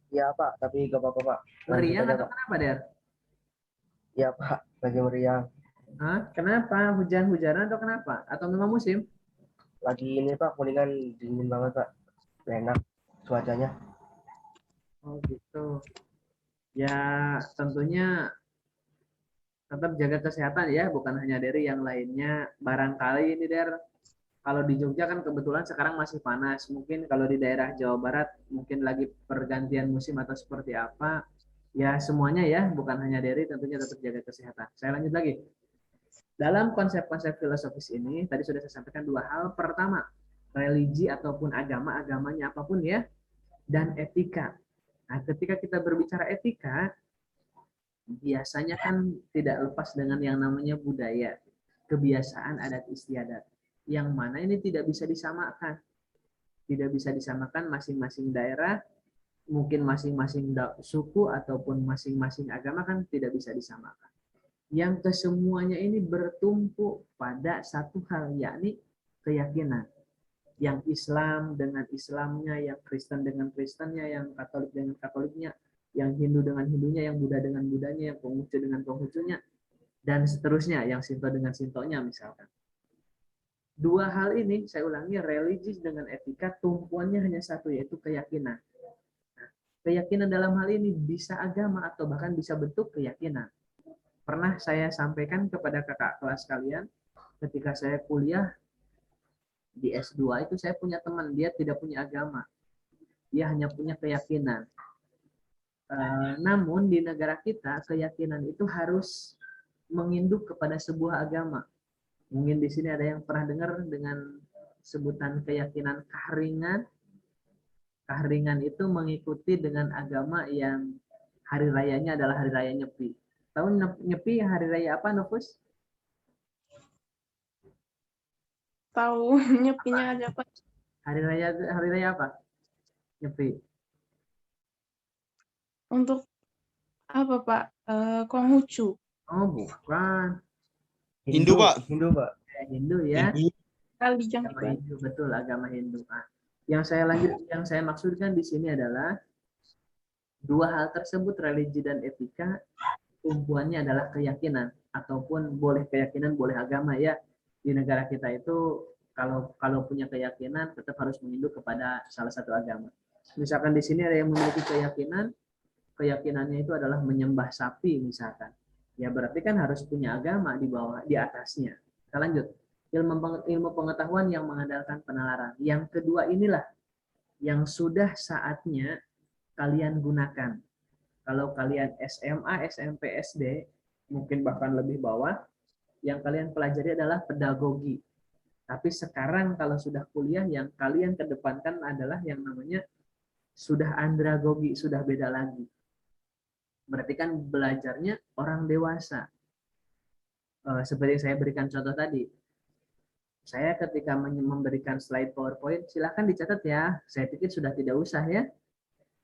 Iya Pak, tapi gak apa-apa Pak. Meriang atau kenapa, Der? Iya Pak, lagi meriang. Hah? Kenapa? Hujan-hujanan atau kenapa? Atau memang musim? Lagi ini Pak, Kuningan dingin banget Pak. Enak cuacanya. Oh gitu. Ya tentunya tetap jaga kesehatan ya, bukan hanya dari yang lainnya. Barangkali ini Der, kalau di Jogja kan kebetulan sekarang masih panas. Mungkin kalau di daerah Jawa Barat mungkin lagi pergantian musim atau seperti apa. Ya semuanya ya, bukan hanya dari, tentunya tetap jaga kesehatan. Saya lanjut lagi. Dalam konsep-konsep filosofis ini, tadi sudah saya sampaikan dua hal. Pertama, religi ataupun agama, agamanya apapun ya, dan etika. Nah, ketika kita berbicara etika, biasanya kan tidak lepas dengan yang namanya budaya, kebiasaan adat istiadat. Yang mana ini tidak bisa disamakan. Tidak bisa disamakan masing-masing daerah, mungkin masing-masing suku ataupun masing-masing agama kan tidak bisa disamakan. Yang kesemuanya ini bertumpu pada satu hal, yakni keyakinan. Yang Islam dengan Islamnya, yang Kristen dengan Kristennya, yang Katolik dengan Katoliknya, yang Hindu dengan Hindunya, yang Buddha dengan Buddhanya, yang Konghucu dengan Konghucunya, dan seterusnya, yang Sinto dengan Sintonya misalkan. Dua hal ini, saya ulangi, religi dengan etika, tumpuannya hanya satu, yaitu keyakinan. Nah, keyakinan dalam hal ini bisa agama atau bahkan bisa bentuk keyakinan. Pernah saya sampaikan kepada kakak kelas kalian, ketika saya kuliah di S2 itu saya punya teman, dia tidak punya agama. Dia hanya punya keyakinan. Namun di negara kita, keyakinan itu harus menginduk kepada sebuah agama. Mungkin di sini ada yang pernah dengar dengan sebutan keyakinan kahringan. Kahringan itu mengikuti dengan agama yang hari rayanya adalah hari raya Nyepi. Tahu Nyepi hari raya apa, Novus? Tahu Nyepinya aja Pak. Hari raya apa? Nyepi. Untuk apa Pak? Konghucu. Oh, bukan. Hindu, Pak. Hindu Pak. Hindu ya. Kali yang Agama Hindu, betul, agama Hindu. Nah, yang saya maksudkan di sini adalah dua hal tersebut, religi dan etika, tumpuannya adalah keyakinan ataupun boleh keyakinan, boleh agama ya. Di negara kita itu kalau punya keyakinan tetap harus menginduk kepada salah satu agama. Misalkan di sini ada yang memiliki keyakinannya itu adalah menyembah sapi misalkan. Ya berarti kan harus punya agama di atasnya. Kita lanjut. Ilmu pengetahuan yang mengandalkan penalaran. Yang kedua inilah yang sudah saatnya kalian gunakan. Kalau kalian SMA, SMP, SD, mungkin bahkan lebih bawah, yang kalian pelajari adalah pedagogi. Tapi sekarang kalau sudah kuliah, yang kalian kedepankan adalah yang namanya sudah andragogi, sudah beda lagi. Berarti kan belajarnya orang dewasa. Seperti yang saya berikan contoh tadi. Saya ketika memberikan slide PowerPoint, silakan dicatat ya. Saya pikir sudah tidak usah ya.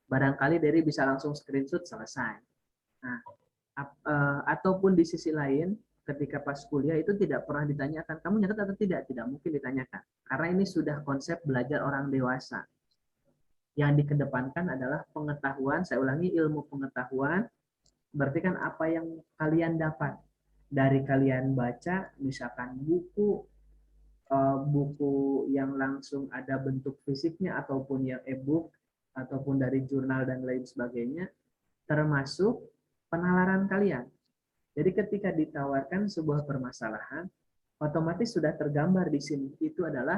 Barangkali dari bisa langsung screenshot selesai. Nah, ataupun di sisi lain, ketika pas kuliah itu tidak pernah ditanyakan, kamu nyatet atau tidak? Tidak mungkin ditanyakan. Karena ini sudah konsep belajar orang dewasa. Yang dikedepankan adalah pengetahuan, saya ulangi, ilmu pengetahuan, berarti kan apa yang kalian dapat dari kalian baca, misalkan buku yang langsung ada bentuk fisiknya ataupun yang e-book ataupun dari jurnal dan lain sebagainya, termasuk penalaran kalian. Jadi ketika ditawarkan sebuah permasalahan, otomatis sudah tergambar di sini. Itu adalah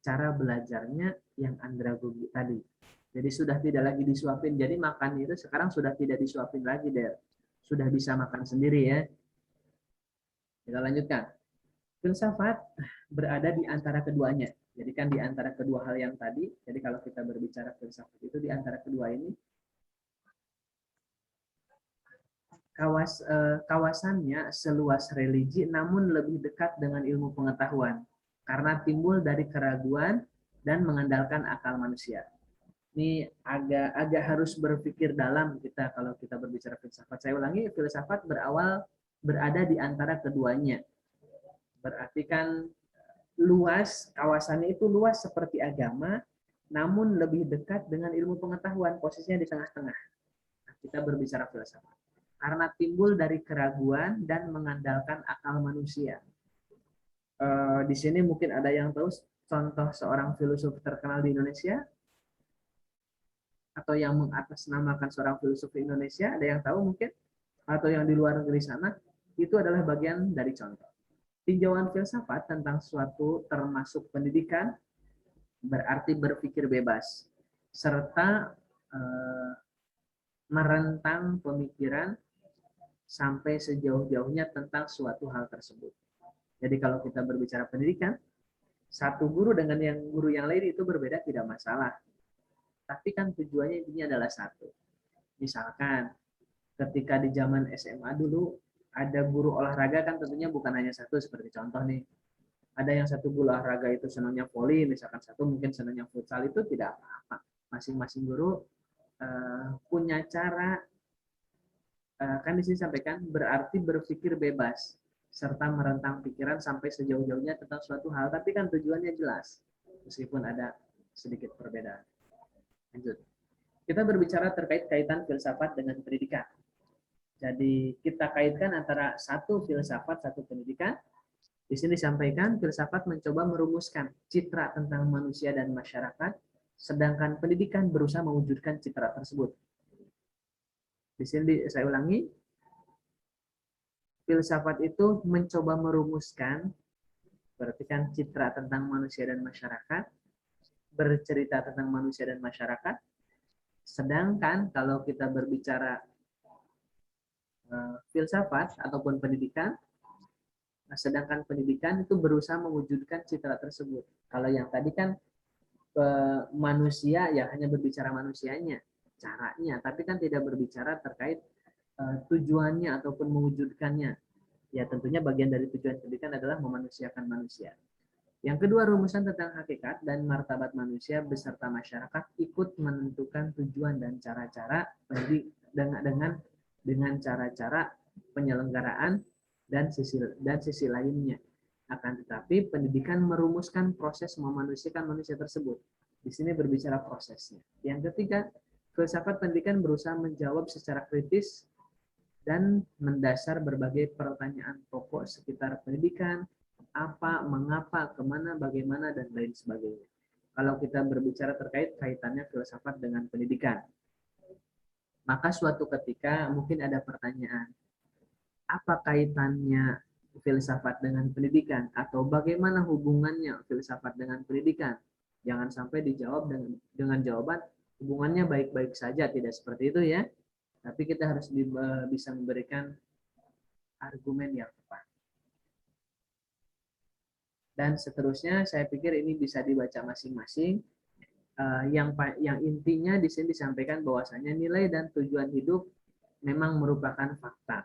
cara belajarnya yang andragogi tadi. Jadi sudah tidak lagi disuapin. Jadi makan itu sekarang sudah tidak disuapin lagi, Der. Sudah bisa makan sendiri ya. Kita lanjutkan. Filsafat berada di antara keduanya. Jadi kan di antara kedua hal yang tadi. Jadi kalau kita berbicara filsafat itu di antara kedua ini, kawasannya seluas religi namun lebih dekat dengan ilmu pengetahuan karena timbul dari keraguan dan mengandalkan akal manusia. Ini agak harus berpikir dalam kita kalau kita berbicara filsafat. Saya ulangi, filsafat berada di antara keduanya. Berarti kan luas, kawasannya itu luas seperti agama namun lebih dekat dengan ilmu pengetahuan, posisinya di tengah-tengah. Nah, kita berbicara filsafat karena timbul dari keraguan dan mengandalkan akal manusia. Di sini mungkin ada yang tahu contoh seorang filsuf terkenal di Indonesia atau yang mengatasnamakan seorang filsuf Indonesia, ada yang tahu mungkin, atau yang di luar negeri sana, itu adalah bagian dari contoh. Tinjauan filsafat tentang suatu termasuk pendidikan berarti berpikir bebas serta merentang pemikiran sampai sejauh-jauhnya tentang suatu hal tersebut. Jadi kalau kita berbicara pendidikan, satu guru dengan guru yang lain itu berbeda tidak masalah. Tapi kan tujuannya intinya adalah satu. Misalkan ketika di zaman SMA dulu ada guru olahraga kan tentunya bukan hanya satu, seperti contoh nih. Ada yang satu guru olahraga itu senangnya voli, misalkan satu mungkin senangnya futsal, itu tidak apa-apa. Masing-masing guru punya cara. Kan di sini sampaikan berarti berpikir bebas serta merentang pikiran sampai sejauh-jauhnya tentang suatu hal, tapi kan tujuannya jelas meskipun ada sedikit perbedaan. Lanjut. Kita berbicara terkait kaitan filsafat dengan pendidikan. Jadi kita kaitkan antara satu filsafat, satu pendidikan. Di sini disampaikan filsafat mencoba merumuskan citra tentang manusia dan masyarakat, sedangkan pendidikan berusaha mewujudkan citra tersebut. Di sini saya ulangi, filsafat itu mencoba merumuskan, berarti kan citra tentang manusia dan masyarakat, bercerita tentang manusia dan masyarakat. Sedangkan kalau kita berbicara filsafat ataupun pendidikan, sedangkan pendidikan itu berusaha mewujudkan citra tersebut. Kalau yang tadi kan manusia ya hanya berbicara manusianya, caranya, tapi kan tidak berbicara terkait tujuannya ataupun mewujudkannya. Ya tentunya bagian dari tujuan pendidikan adalah memanusiakan manusia. Yang kedua, rumusan tentang hakikat dan martabat manusia beserta masyarakat ikut menentukan tujuan dan cara-cara dengan cara-cara penyelenggaraan dan sisi lainnya. Akan tetapi pendidikan merumuskan proses memanusiakan manusia tersebut. Di sini berbicara prosesnya. Yang ketiga, filsafat pendidikan berusaha menjawab secara kritis dan mendasar berbagai pertanyaan pokok sekitar pendidikan, apa, mengapa, kemana, bagaimana, dan lain sebagainya. Kalau kita berbicara terkait kaitannya filsafat dengan pendidikan, maka suatu ketika mungkin ada pertanyaan, apa kaitannya filsafat dengan pendidikan? Atau bagaimana hubungannya filsafat dengan pendidikan? Jangan sampai dijawab dengan jawaban hubungannya baik-baik saja, tidak seperti itu ya. Tapi kita harus bisa memberikan argumen yang tepat. Dan seterusnya saya pikir ini bisa dibaca masing-masing. Yang intinya di sini disampaikan bahwasanya nilai dan tujuan hidup memang merupakan fakta.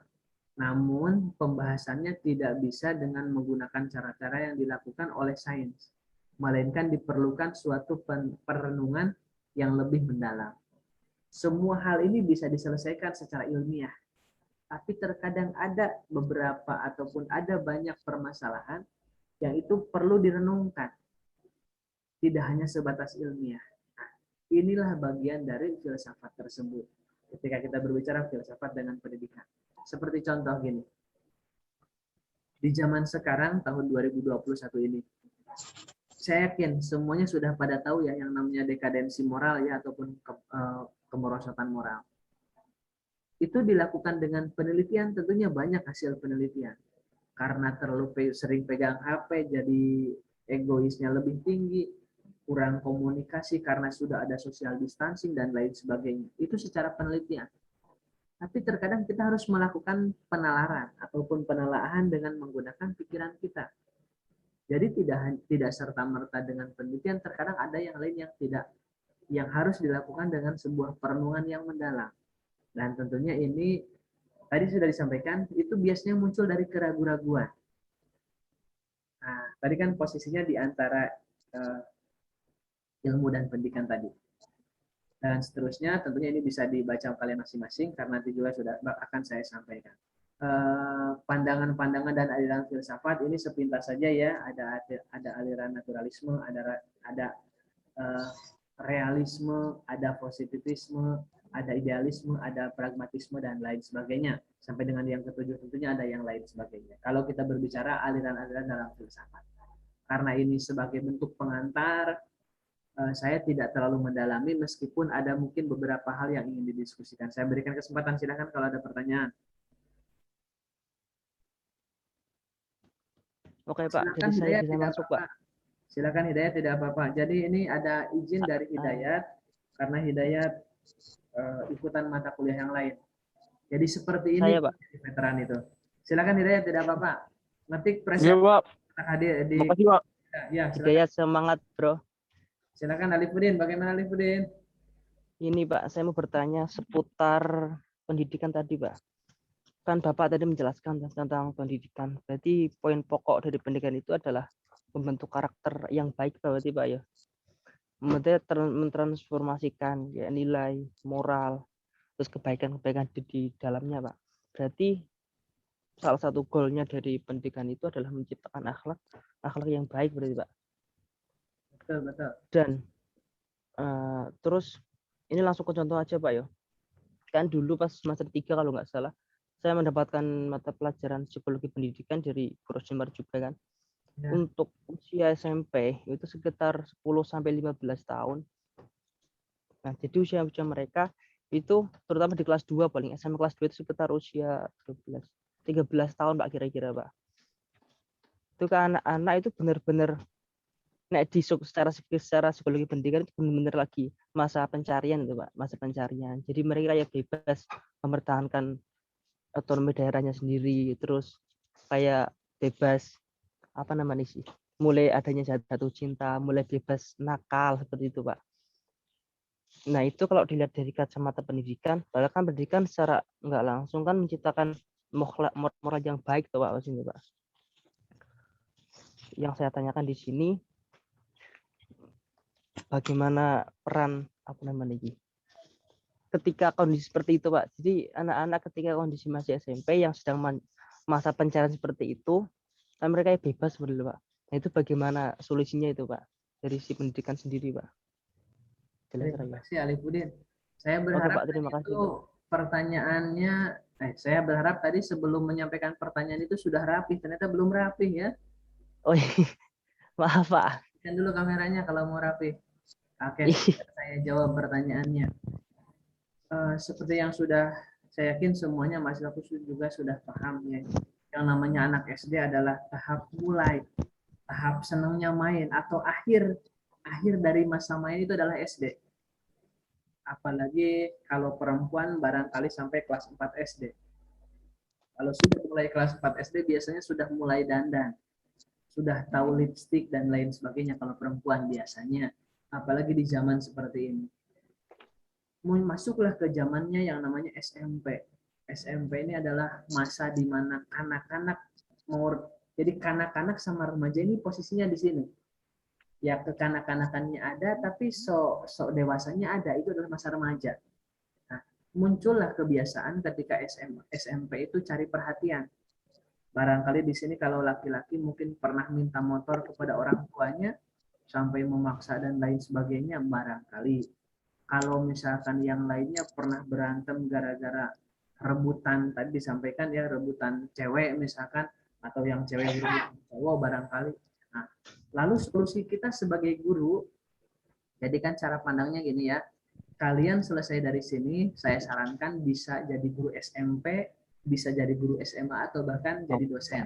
Namun pembahasannya tidak bisa dengan menggunakan cara-cara yang dilakukan oleh sains, melainkan diperlukan suatu perenungan yang lebih mendalam. Semua hal ini bisa diselesaikan secara ilmiah, tapi terkadang ada beberapa ataupun ada banyak permasalahan yang itu perlu direnungkan, tidak hanya sebatas ilmiah. Nah, inilah bagian dari filsafat tersebut. Ketika kita berbicara filsafat dengan pendidikan, seperti contoh gini, di zaman sekarang tahun 2021 ini, saya yakin semuanya sudah pada tahu ya yang namanya dekadensi moral ya ataupun kemerosotan moral. Itu dilakukan dengan penelitian, tentunya banyak hasil penelitian. Karena terlalu sering pegang HP, jadi egoisnya lebih tinggi, kurang komunikasi karena sudah ada social distancing dan lain sebagainya. Itu secara penelitian. Tapi terkadang kita harus melakukan penalaran ataupun penelaahan dengan menggunakan pikiran kita. Jadi tidak serta-merta dengan penelitian, terkadang ada yang lain yang harus dilakukan dengan sebuah perenungan yang mendalam. Dan tentunya ini tadi sudah disampaikan, itu biasanya muncul dari keraguan-raguan. Nah, tadi kan posisinya di antara ilmu dan pendidikan tadi. Dan seterusnya tentunya ini bisa dibaca kalian masing-masing karena nanti juga sudah akan saya sampaikan. Pandangan-pandangan dan aliran filsafat ini sepintas saja ya, ada aliran naturalisme, ada realisme, ada positivisme, ada idealisme, ada pragmatisme dan lain sebagainya. Sampai dengan yang ketujuh tentunya ada yang lain sebagainya. Kalau kita berbicara aliran-aliran dalam filsafat. Karena ini sebagai bentuk pengantar, saya tidak terlalu mendalami meskipun ada mungkin beberapa hal yang ingin didiskusikan. Saya berikan kesempatan, silakan kalau ada pertanyaan. Oke Pak, Silakan jadi saya Hidayat, bisa tidak masuk apa-apa. Pak. Silakan Hidayat, tidak apa-apa. Jadi ini ada izin dari Hidayat karena Hidayat ikutan mata kuliah yang lain. Jadi seperti ini Saya Pak. Veteran itu. Silakan Hidayat, tidak apa-apa. Ngetik press Iya Pak. hadir di. Makasih Pak. Ya, Hidayat semangat bro. Silakan Alifuddin, bagaimana Alifuddin? Ini Pak, saya mau bertanya seputar pendidikan tadi Pak. Kan Bapak tadi menjelaskan tentang pendidikan. Berarti poin pokok dari pendidikan itu adalah membentuk karakter yang baik berarti Pak ya. Mentransformasikan ya, nilai, moral, terus kebaikan-kebaikan di dalamnya Pak. Berarti salah satu goalnya dari pendidikan itu adalah menciptakan akhlak yang baik berarti Pak. Betul. Dan terus ini langsung ke contoh aja Pak ya. Kan dulu pas semester 3 kalau nggak salah, saya mendapatkan mata pelajaran psikologi pendidikan dari Guru Jembar juga kan. Ya. Untuk usia SMP itu sekitar 10-15 tahun. Nah, jadi usia mereka itu terutama di kelas 2 paling SMP kelas 2 itu sekitar usia 13 tahun Pak kira-kira Pak. Itu kan anak-anak itu benar-benar secara psikologi pendidikan itu benar-benar lagi masa pencarian itu Pak, masa pencarian. Jadi mereka kayak bebas mempertahankan otonomi daerahnya sendiri, terus kayak bebas apa namanya sih, mulai adanya jatuh cinta, mulai bebas nakal seperti itu Pak. Nah itu kalau dilihat dari kacamata pendidikan, bahkan pendidikan secara nggak langsung kan menciptakan moral yang baik tuh Pak sini Pak. Yang saya tanyakan di sini, bagaimana peran apa namanya lagi ketika kondisi seperti itu Pak. Jadi anak-anak ketika kondisi masih SMP yang sedang masa pencarian seperti itu, kan mereka bebas sebenarnya Pak. Nah itu bagaimana solusinya itu Pak dari si pendidikan sendiri Pak. Terima kasih Alifuddin. Saya berharap Pak, terima kasih, itu pertanyaannya, saya berharap tadi sebelum menyampaikan pertanyaan itu sudah rapi, ternyata belum rapi ya. Oh iya. Maaf Pak. Kan dulu kameranya kalau mau rapi. Oke, saya jawab pertanyaannya. Seperti yang sudah saya yakin semuanya mahasiswa juga sudah paham ya. Yang namanya anak SD adalah tahap mulai, tahap senangnya main atau akhir dari masa main itu adalah SD. Apalagi kalau perempuan barangkali sampai kelas 4 SD. Kalau sudah mulai kelas 4 SD biasanya sudah mulai dandan. Sudah tahu lipstik dan lain sebagainya kalau perempuan biasanya. Apalagi di zaman seperti ini. Masuklah ke zamannya yang namanya SMP. SMP ini adalah masa di mana kanak-kanak mau jadi kanak-kanak sama remaja ini posisinya di sini. Ya kekanak-kanakannya ada, tapi sok dewasanya ada, itu adalah masa remaja. Nah, muncullah kebiasaan ketika SMP itu cari perhatian. Barangkali di sini kalau laki-laki mungkin pernah minta motor kepada orang tuanya, sampai memaksa dan lain sebagainya, barangkali. Kalau misalkan yang lainnya pernah berantem gara-gara rebutan, tadi disampaikan ya, rebutan cewek misalkan, atau yang cewek guru cowok barangkali. Nah, lalu solusi kita sebagai guru, jadi kan cara pandangnya gini ya, kalian selesai dari sini, saya sarankan bisa jadi guru SMP, bisa jadi guru SMA, atau bahkan jadi dosen.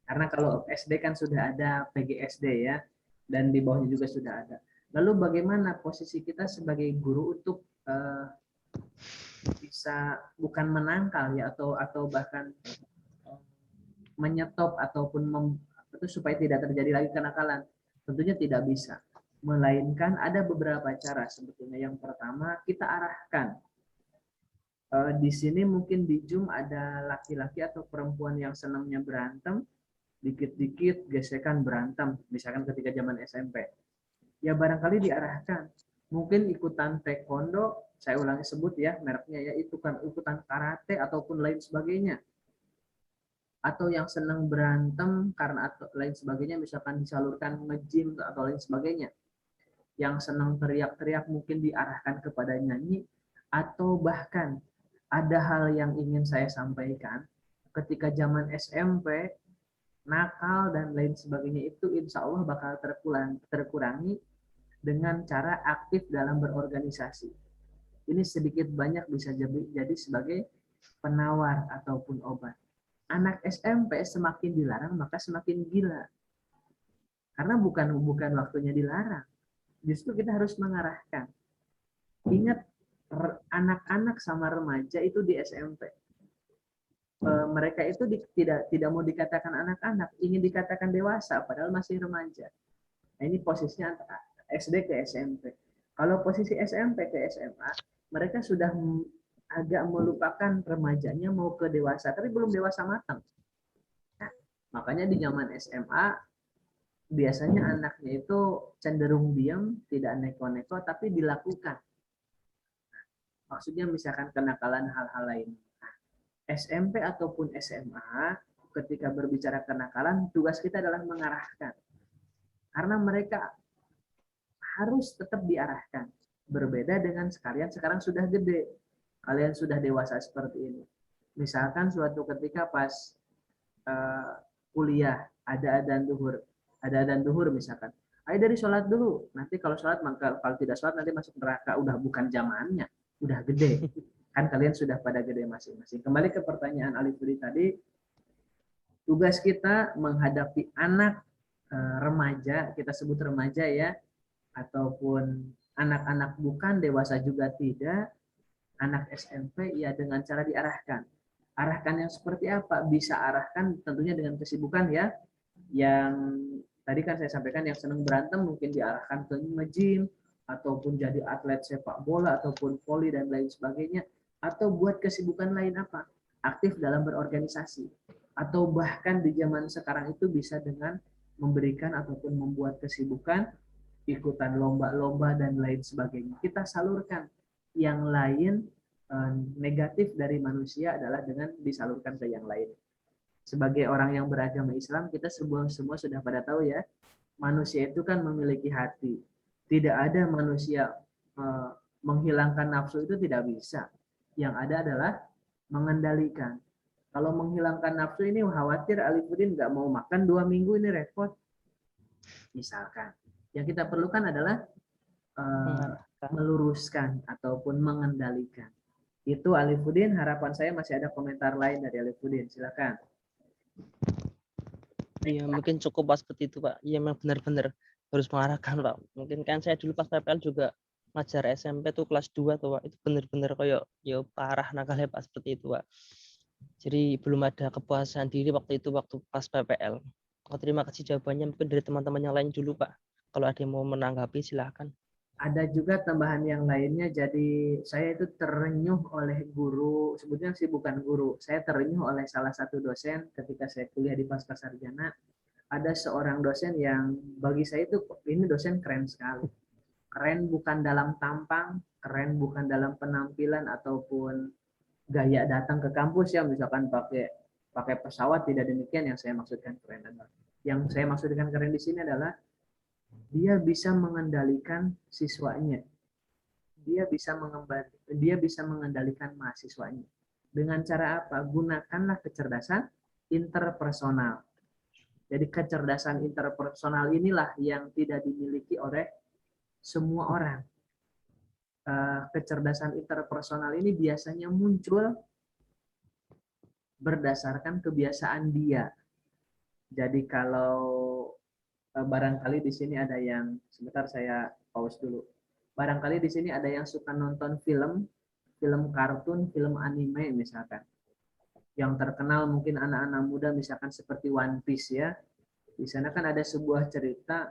Karena kalau SD kan sudah ada PGSD ya, dan di bawahnya juga sudah ada. Lalu bagaimana posisi kita sebagai guru untuk bisa bukan menangkal ya, atau bahkan menyetop ataupun itu supaya tidak terjadi lagi kenakalan? Tentunya tidak bisa. Melainkan ada beberapa cara sebetulnya. Yang pertama, kita arahkan. Di sini mungkin di Zoom ada laki-laki atau perempuan yang senangnya berantem, dikit-dikit gesekan berantem, misalkan ketika zaman SMP. Ya barangkali diarahkan. Mungkin ikutan taekwondo, saya ulangi sebut ya mereknya ya, itu kan ikutan karate ataupun lain sebagainya. Atau yang senang berantem karena atau lain sebagainya, misalkan disalurkan nge-gym atau lain sebagainya. Yang senang teriak-teriak mungkin diarahkan kepada nyanyi, atau bahkan ada hal yang ingin saya sampaikan ketika zaman SMP, nakal dan lain sebagainya itu insya Allah bakal terkurangi dengan cara aktif dalam berorganisasi. Ini sedikit banyak bisa jadi sebagai penawar ataupun obat. Anak SMP semakin dilarang maka semakin gila. Karena bukan waktunya dilarang. Justru kita harus mengarahkan. Ingat, anak-anak sama remaja itu di SMP. Mereka itu tidak mau dikatakan anak-anak, ingin dikatakan dewasa, padahal masih remaja. Nah, ini posisinya antara SD ke SMP. Kalau posisi SMP ke SMA, mereka sudah agak melupakan remajanya mau ke dewasa, tapi belum dewasa matang. Nah, makanya di zaman SMA, biasanya anaknya itu cenderung diam, tidak neko-neko, tapi dilakukan. Maksudnya misalkan kenakalan hal-hal lain. SMP ataupun SMA, ketika berbicara kenakalan, tugas kita adalah mengarahkan. Karena mereka harus tetap diarahkan. Berbeda dengan sekalian sekarang sudah gede. Kalian sudah dewasa seperti ini. Misalkan suatu ketika pas kuliah, ada adzan duhur misalkan. Ayo dari sholat dulu. Nanti kalau sholat, maka kalau tidak sholat nanti masuk neraka. Udah bukan zamannya. Udah gede. Kan kalian sudah pada gede masing-masing. Kembali ke pertanyaan Alifudi tadi, tugas kita menghadapi anak remaja, kita sebut remaja ya, ataupun anak-anak bukan, dewasa juga tidak, anak SMP ya dengan cara diarahkan. Arahkan yang seperti apa? Bisa arahkan tentunya dengan kesibukan ya. Yang tadi kan saya sampaikan yang senang berantem mungkin diarahkan ke nge-gym, ataupun jadi atlet sepak bola, ataupun voli dan lain sebagainya. Atau buat kesibukan lain apa? Aktif dalam berorganisasi. Atau bahkan di zaman sekarang itu bisa dengan memberikan ataupun membuat kesibukan, ikutan lomba-lomba dan lain sebagainya. Kita salurkan. Yang lain negatif dari manusia adalah dengan disalurkan ke yang lain. Sebagai orang yang beragama Islam, kita semua sudah pada tahu ya, manusia itu kan memiliki hati. Tidak ada manusia menghilangkan nafsu itu tidak bisa. Yang ada adalah mengendalikan. Kalau menghilangkan nafsu ini khawatir Alifudin nggak mau makan 2 minggu, ini repot. Misalkan. Yang kita perlukan adalah meluruskan ataupun mengendalikan. Itu Alifudin, harapan saya masih ada komentar lain dari Alifudin. Silakan. Iya, mungkin cukup pas seperti itu, Pak. Iya, memang benar-benar harus mengarahkan, Pak. Mungkin kan saya dulu pas PPL juga ngajar SMP tuh kelas 2 tuh, Pak. Itu benar-benar kayak ya parah nakalnya, Pak, seperti itu, Pak. Jadi belum ada kepuasan diri waktu itu waktu pas PPL. Oh, terima kasih jawabannya, mungkin dari teman-teman yang lain dulu, Pak. Kalau ada yang mau menanggapi silahkan. Ada juga tambahan yang lainnya, jadi saya itu terenyuh oleh guru, sebetulnya sih bukan guru, saya terenyuh oleh salah satu dosen ketika saya kuliah di Pascasarjana. Ada seorang dosen yang bagi saya itu, ini dosen keren sekali. Keren bukan dalam tampang, keren bukan dalam penampilan ataupun gaya datang ke kampus ya, misalkan pakai pesawat, tidak demikian yang saya maksudkan keren adalah. Yang saya maksudkan keren di sini adalah dia bisa mengendalikan siswanya. Dia bisa mengendalikan mahasiswanya. Dengan cara apa? Gunakanlah kecerdasan interpersonal. Jadi kecerdasan interpersonal inilah yang tidak dimiliki oleh semua orang. Kecerdasan interpersonal ini biasanya muncul berdasarkan kebiasaan dia. Jadi kalau barangkali di sini ada yang, sebentar saya pause dulu. Barangkali di sini ada yang suka nonton film kartun, film anime misalkan. Yang terkenal mungkin anak-anak muda misalkan seperti One Piece ya. Di sana kan ada sebuah cerita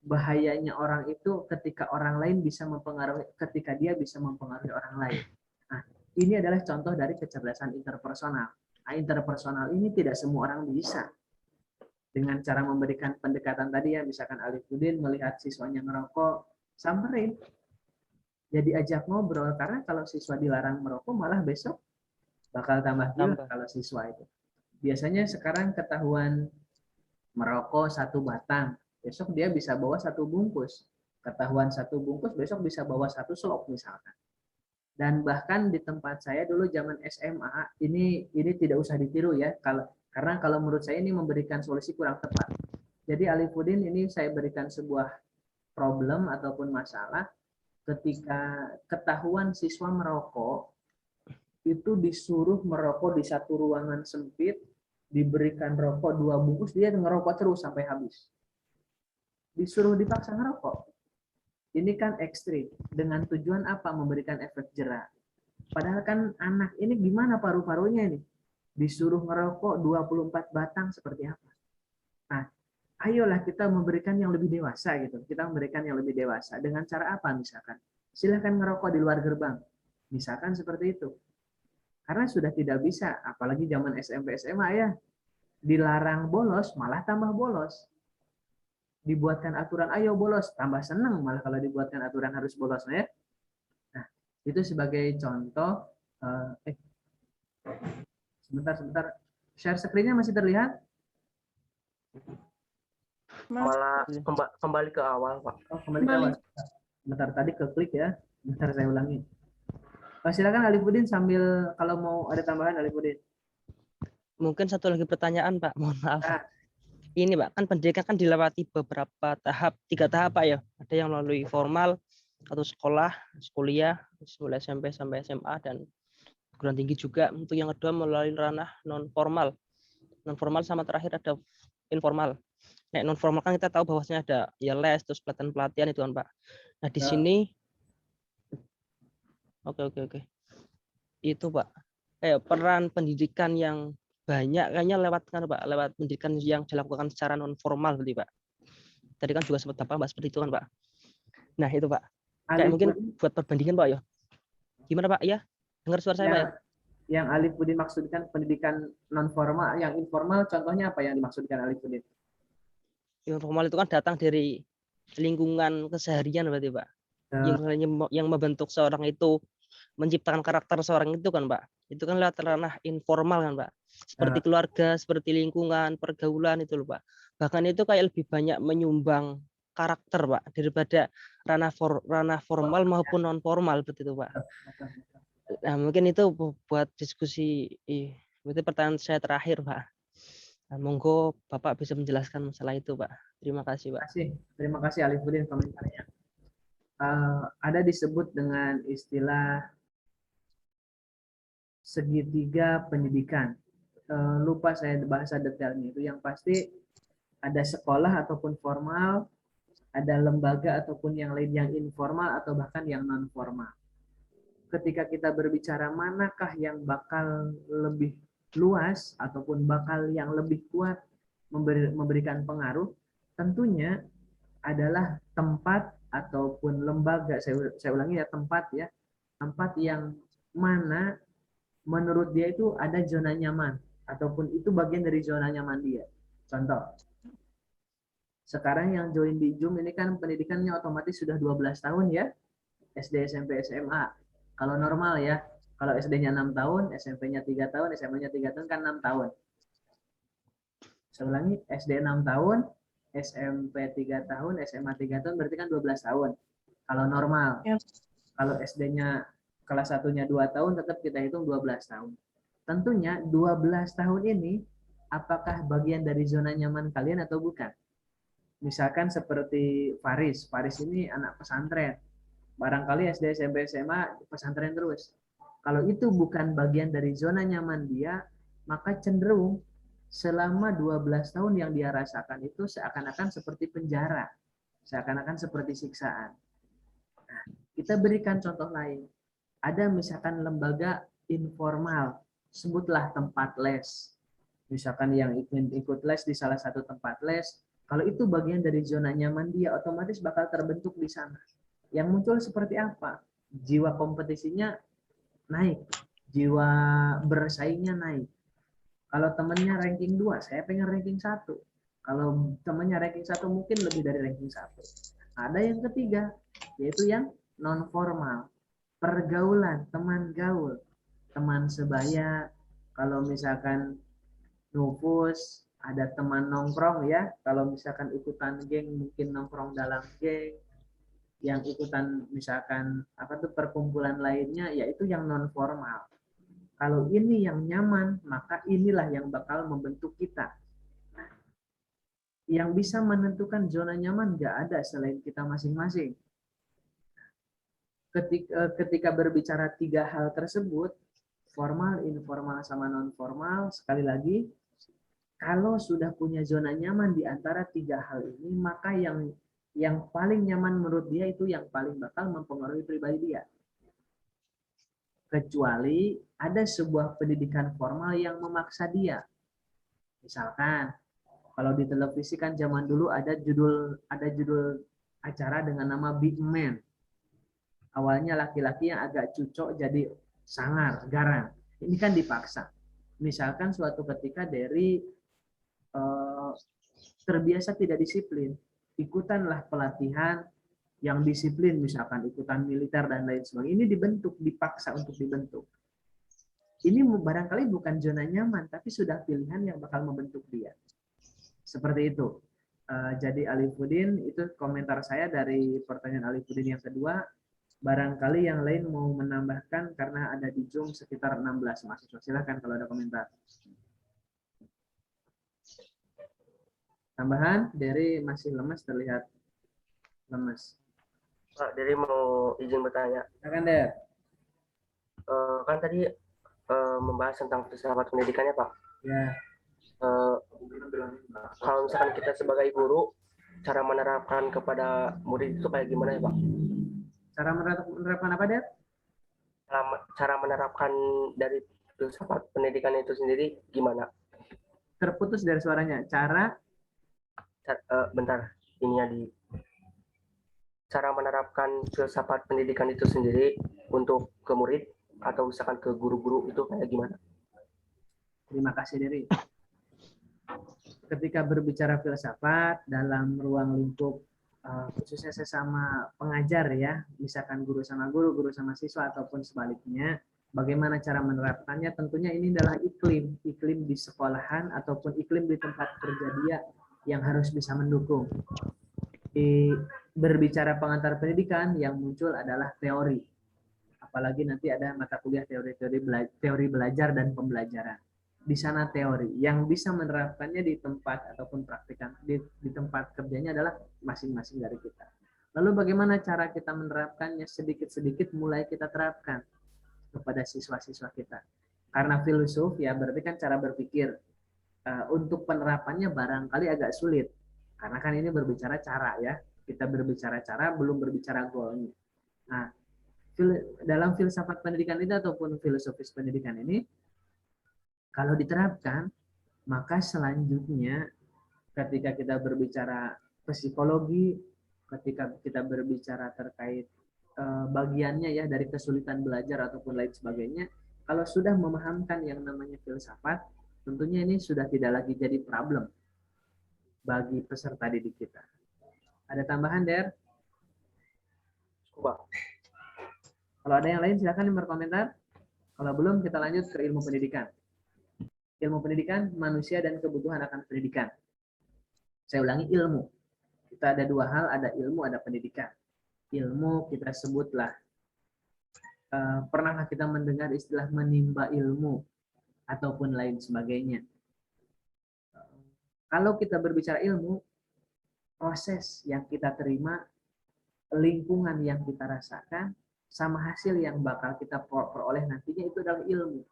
bahayanya orang itu ketika orang lain bisa mempengaruhi, ketika dia bisa mempengaruhi orang lain. Nah, ini adalah contoh dari kecerdasan interpersonal. Nah, interpersonal ini tidak semua orang bisa. Dengan cara memberikan pendekatan tadi ya, misalkan Alifuddin melihat siswanya ngerokok, samperin. Jadi ajak ngobrol, karena kalau siswa dilarang merokok malah besok bakal tambah gila kalau siswa itu. Biasanya sekarang ketahuan merokok 1 batang, besok dia bisa bawa 1 bungkus. Ketahuan 1 bungkus, besok bisa bawa 1 slop misalkan. Dan bahkan di tempat saya dulu zaman SMA, ini tidak usah ditiru ya, karena kalau menurut saya ini memberikan solusi kurang tepat. Jadi Alifuddin ini saya berikan sebuah problem ataupun masalah ketika ketahuan siswa merokok, itu disuruh merokok di satu ruangan sempit, diberikan rokok 2 bungkus, dia ngerokok terus sampai habis. Disuruh dipaksa ngerokok. Ini kan ekstrim. Dengan tujuan apa? Memberikan efek jera. Padahal kan anak ini gimana paru-parunya ini? Disuruh ngerokok 24 batang seperti apa? Nah, ayolah kita memberikan yang lebih dewasa gitu. Kita memberikan yang lebih dewasa. Dengan cara apa misalkan? Silahkan ngerokok di luar gerbang. Misalkan seperti itu. Karena sudah tidak bisa, apalagi zaman SMP SMA ya, dilarang bolos malah tambah bolos. Dibuatkan aturan ayo bolos, tambah senang malah kalau dibuatkan aturan harus bolos ya. Nah, itu sebagai contoh. Sebentar. Share screen-nya masih terlihat? Malah kembali ke awal, Pak. Oh, kembali ke awal. Bentar, tadi keklik ya. Bentar saya ulangi. Silakan Alifuddin sambil kalau mau ada tambahan Alifuddin. Mungkin satu lagi pertanyaan Pak, mohon maaf. Ini Pak, kan pendidikan kan dilewati beberapa tahap, 3 tahap Pak ya. Ada yang melalui formal atau sekolah, kuliah, mulai SMP sampai SMA dan perguruan tinggi juga. Untuk yang kedua melalui ranah non formal. Non formal sama terakhir ada informal. Nah, non formal kan kita tahu bahwasanya ada ya les, terus pelatihan itu kan Pak. Nah, di sini Oke. Itu Pak, peran pendidikan yang banyak kayaknya lewat pendidikan yang dilakukan secara non formal berarti Pak. Tadi kan juga sempat Bapak bahas seperti itu kan Pak. Nah itu Pak, kayak mungkin buat perbandingan Pak ya. Gimana Pak ya? Dengar suara saya Pak ya? Yang Alifuddin maksudkan pendidikan non formal, yang informal contohnya apa yang dimaksudkan Alifuddin? Informal itu kan datang dari lingkungan keseharian berarti Pak. Yang membentuk seorang itu, menciptakan karakter seorang itu kan Pak. Itu kan lewat ranah informal kan Pak. Seperti keluarga, seperti lingkungan, pergaulan itu loh Pak. Bahkan itu kayak lebih banyak menyumbang karakter Pak daripada ranah formal maupun non formal begitu Pak. Nah, mungkin itu buat diskusi. Berarti pertanyaan saya terakhir Pak. Nah, monggo Bapak bisa menjelaskan masalah itu Pak. Terima kasih Pak. Terima kasih Alifuddin komentarnya. Ada disebut dengan istilah segitiga pendidikan. Lupa saya bahasa detailnya itu. Yang pasti ada sekolah ataupun formal, ada lembaga ataupun yang lain yang informal atau bahkan yang non formal. Ketika kita berbicara manakah yang bakal lebih luas ataupun bakal yang lebih kuat memberikan pengaruh, tentunya adalah tempat ataupun lembaga, saya ulangi ya, tempat yang mana menurut dia itu ada zona nyaman ataupun itu bagian dari zona nyaman dia. Contoh, sekarang yang join di Zoom ini kan pendidikannya otomatis sudah 12 tahun ya, SD, SMP, SMA. Kalau normal ya, kalau SD-nya 6 tahun, SMP-nya 3 tahun, SMA-nya 3 tahun kan 6 tahun. Saya ulangi, SD 6 tahun, SMP 3 tahun, SMA 3 tahun, berarti kan 12 tahun. Kalau normal. Kalau SD-nya kelas 1-nya 2 tahun, tetap kita hitung 12 tahun. Tentunya 12 tahun ini apakah bagian dari zona nyaman kalian atau bukan? Misalkan seperti Faris. Faris ini anak pesantren. Barangkali SD, SMP, SMA pesantren terus. Kalau itu bukan bagian dari zona nyaman dia, maka cenderung selama 12 tahun yang dia rasakan itu seakan-akan seperti penjara. Seakan-akan seperti siksaan. Nah, kita berikan contoh lain. Ada misalkan lembaga informal, sebutlah tempat les. Misalkan yang ikut les di salah satu tempat les, kalau itu bagian dari zona nyaman dia, otomatis bakal terbentuk di sana. Yang muncul seperti apa? Jiwa kompetisinya naik, jiwa bersaingnya naik. Kalau temennya ranking 2, saya pengen ranking 1. Kalau temennya ranking 1 mungkin lebih dari ranking 1. Ada yang ketiga, yaitu yang non formal. Pergaulan, teman gaul, teman sebaya. Kalau misalkan Nufus, ada teman nongkrong ya. Kalau misalkan ikutan geng, mungkin nongkrong dalam geng. Yang ikutan misalkan perkumpulan lainnya, yaitu yang non formal. Kalau ini yang nyaman, maka inilah yang bakal membentuk kita. Nah, yang bisa menentukan zona nyaman nggak ada selain kita masing-masing. Ketika berbicara 3 hal tersebut, formal, informal, sama non formal, sekali lagi, kalau sudah punya zona nyaman di antara 3 hal ini, maka yang paling nyaman menurut dia itu yang paling bakal mempengaruhi pribadi dia. Kecuali ada sebuah pendidikan formal yang memaksa dia. Misalkan, kalau di televisi kan zaman dulu ada judul acara dengan nama Big Man. Awalnya laki-laki yang agak cucok jadi sangar, garang. Ini kan dipaksa. Misalkan suatu ketika dari terbiasa tidak disiplin, ikutanlah pelatihan yang disiplin, misalkan ikutan militer dan lain sebagainya. Ini dibentuk, dipaksa untuk dibentuk. Ini barangkali bukan zona nyaman, tapi sudah pilihan yang bakal membentuk dia. Seperti itu. Jadi Alifuddin, itu komentar saya dari pertanyaan Alifuddin yang kedua. Barangkali yang lain mau menambahkan karena ada di Zoom sekitar 16 mahasiswa. Silakan kalau ada komentar. Tambahan dari masih lemas, terlihat lemas. Pak, Dery mau izin bertanya. Silakan, Der. Kan tadi membahas tentang filsafat pendidikannya, Pak. Ya. Kalau misalkan kita sebagai guru, cara menerapkan kepada murid itu kayak gimana ya, Pak? Cara menerapkan apa, Der? Cara menerapkan dari filsafat pendidikan itu sendiri gimana? Terputus dari suaranya. Bentar, ininya di cara menerapkan filsafat pendidikan itu sendiri untuk ke murid atau misalkan ke guru-guru itu kayak gimana? Terima kasih, Dery. Ketika berbicara filsafat dalam ruang lingkup khususnya sesama pengajar ya, misalkan guru sama guru, guru sama siswa ataupun sebaliknya, bagaimana cara menerapkannya? Tentunya ini adalah iklim di sekolahan ataupun iklim di tempat kerja dia yang harus bisa mendukung. Berbicara pengantar pendidikan, yang muncul adalah teori. Apalagi nanti ada mata kuliah teori belajar dan pembelajaran. Di sana teori. Yang bisa menerapkannya di tempat ataupun praktikan di tempat kerjanya adalah masing-masing dari kita. Lalu bagaimana cara kita menerapkannya? Sedikit-sedikit mulai kita terapkan kepada siswa-siswa kita. Karena filsuf ya berarti kan cara berpikir. Untuk penerapannya barangkali agak sulit. Karena kan ini berbicara cara ya. Kita berbicara cara, belum berbicara goalnya. Nah, dalam filsafat pendidikan ini ataupun filosofis pendidikan ini, kalau diterapkan, maka selanjutnya ketika kita berbicara psikologi, ketika kita berbicara terkait bagiannya ya dari kesulitan belajar ataupun lain sebagainya, kalau sudah memahamkan yang namanya filsafat, tentunya ini sudah tidak lagi jadi problem bagi peserta didik kita. Ada tambahan, Der? Coba. Kalau ada yang lain silakan berkomentar. Kalau belum kita lanjut ke ilmu pendidikan. Ilmu pendidikan, manusia dan kebutuhan akan pendidikan. Saya ulangi, ilmu. Kita ada 2 hal, ada ilmu, ada pendidikan. Ilmu kita sebutlah. Pernahkah kita mendengar istilah menimba ilmu ataupun lain sebagainya? Kalau kita berbicara ilmu, proses yang kita terima, lingkungan yang kita rasakan, sama hasil yang bakal kita peroleh nantinya itu adalah ilmu.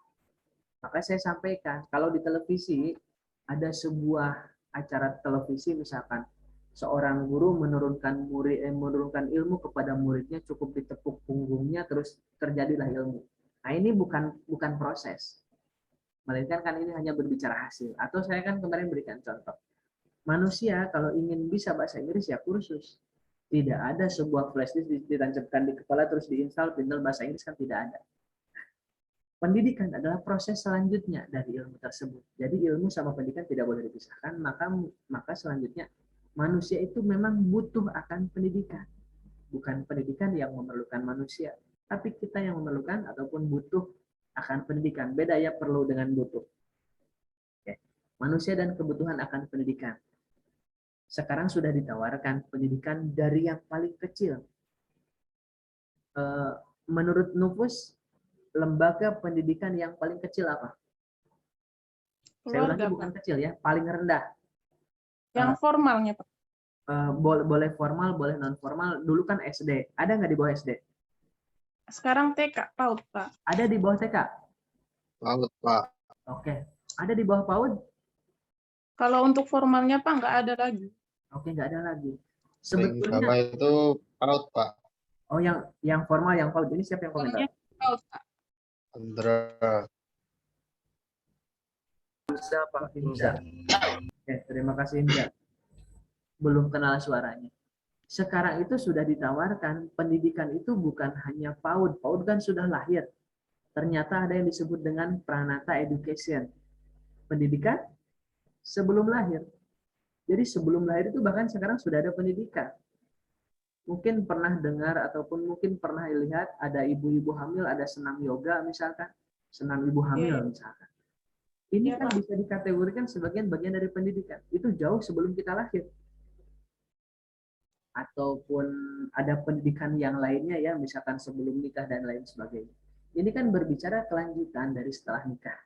Maka saya sampaikan, kalau di televisi ada sebuah acara televisi misalkan seorang guru menurunkan ilmu kepada muridnya, cukup ditepuk punggungnya terus terjadilah ilmu. Nah, ini bukan proses. Melainkan kan ini hanya berbicara hasil. Atau saya kan kemarin berikan contoh. Manusia kalau ingin bisa bahasa Inggris ya kursus. Tidak ada sebuah flash disk ditancapkan di kepala terus diinstal pintar bahasa Inggris, kan tidak ada. Pendidikan adalah proses selanjutnya dari ilmu tersebut. Jadi ilmu sama pendidikan tidak boleh dipisahkan, maka selanjutnya manusia itu memang butuh akan pendidikan. Bukan pendidikan yang memerlukan manusia, tapi kita yang memerlukan ataupun butuh akan pendidikan. Beda ya perlu dengan butuh. Oke. Manusia dan kebutuhan akan pendidikan. Sekarang sudah ditawarkan pendidikan dari yang paling kecil. Menurut Nufus, lembaga pendidikan yang paling kecil apa? Saya ulangi, bukan kecil ya, paling rendah. Yang formalnya, Pak. Boleh formal, boleh non formal. Dulu kan SD. Ada nggak di bawah SD? Sekarang TK, PAUD, Pak. Ada di bawah TK? PAUD, Pak. Oke. Ada di bawah PAUD? Kalau untuk formalnya, Pak, nggak ada lagi. Oke, nggak ada lagi. Sebetulnya Sebetulnya itu PAUD, Pak. oh yang formal, yang PAUD ini siapa yang komentar? PAUD, Pak. Andra. Siapa? Indra. Oke, terima kasih Indra. Belum kenal suaranya. Sekarang itu sudah ditawarkan pendidikan itu bukan hanya PAUD. PAUD kan sudah lahir. Ternyata ada yang disebut dengan Pranata Education. Pendidikan sebelum lahir. Jadi sebelum lahir itu bahkan sekarang sudah ada pendidikan. Mungkin pernah dengar ataupun mungkin pernah lihat ada ibu-ibu hamil, ada senam yoga misalkan. Senam ibu hamil misalkan. Ini kan bisa dikategorikan sebagai bagian dari pendidikan. Itu jauh sebelum kita lahir. Ataupun ada pendidikan yang lainnya ya, misalkan sebelum nikah dan lain sebagainya. Ini kan berbicara kelanjutan dari setelah nikah.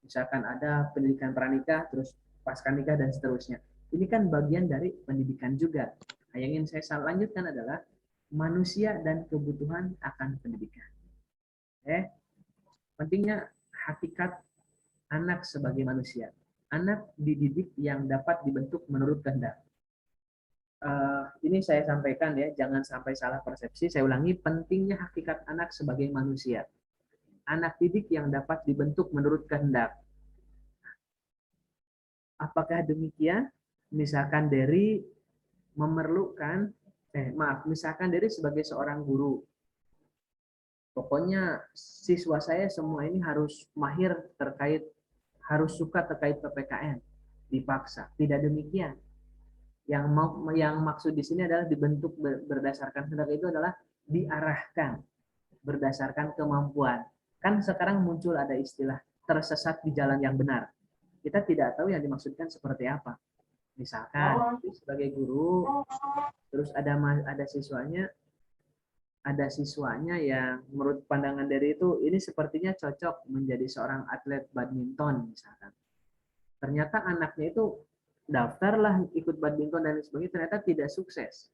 Misalkan ada pendidikan pranikah, terus pasca nikah dan seterusnya. Ini kan bagian dari pendidikan juga. Nah, yang ingin saya lanjutkan adalah manusia dan kebutuhan akan pendidikan. Pentingnya hakikat anak sebagai manusia. Anak dididik yang dapat dibentuk menurut kehendak. Ini saya sampaikan ya, jangan sampai salah persepsi. Saya ulangi, pentingnya hakikat anak sebagai manusia. Anak didik yang dapat dibentuk menurut kehendak. Apakah demikian? Misalkan dari memerlukan, misalkan dari sebagai seorang guru. Pokoknya siswa saya semua ini harus mahir terkait, harus suka terkait PPKN. Dipaksa. Tidak demikian. Yang maksud di sini adalah dibentuk berdasarkan kehendak itu adalah diarahkan berdasarkan kemampuan. Kan sekarang muncul ada istilah tersesat di jalan yang benar. Kita tidak tahu yang dimaksudkan seperti apa. Misalkan sebagai guru, terus ada siswanya yang menurut pandangan dari itu ini sepertinya cocok menjadi seorang atlet badminton misalkan. Ternyata anaknya itu daftarlah ikut badminton dan sebagainya, ternyata tidak sukses.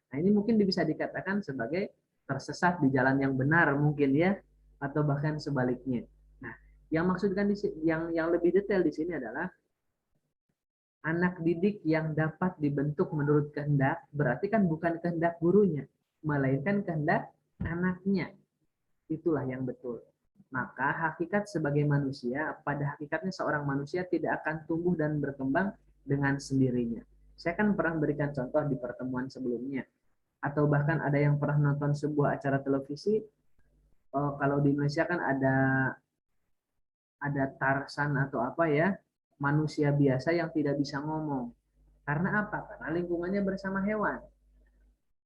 Nah, ini mungkin bisa dikatakan sebagai tersesat di jalan yang benar mungkin ya, atau bahkan sebaliknya. Nah, yang maksudkan yang lebih detail di sini adalah anak didik yang dapat dibentuk menurut kehendak, berarti kan bukan kehendak gurunya, melainkan kehendak anaknya. Itulah yang betul. Maka hakikat sebagai manusia, pada hakikatnya seorang manusia tidak akan tumbuh dan berkembang dengan sendirinya. Saya kan pernah berikan contoh di pertemuan sebelumnya. Atau bahkan ada yang pernah nonton sebuah acara televisi, kalau di Indonesia kan ada Tarsan atau apa ya, manusia biasa yang tidak bisa ngomong. Karena apa? Karena lingkungannya bersama hewan.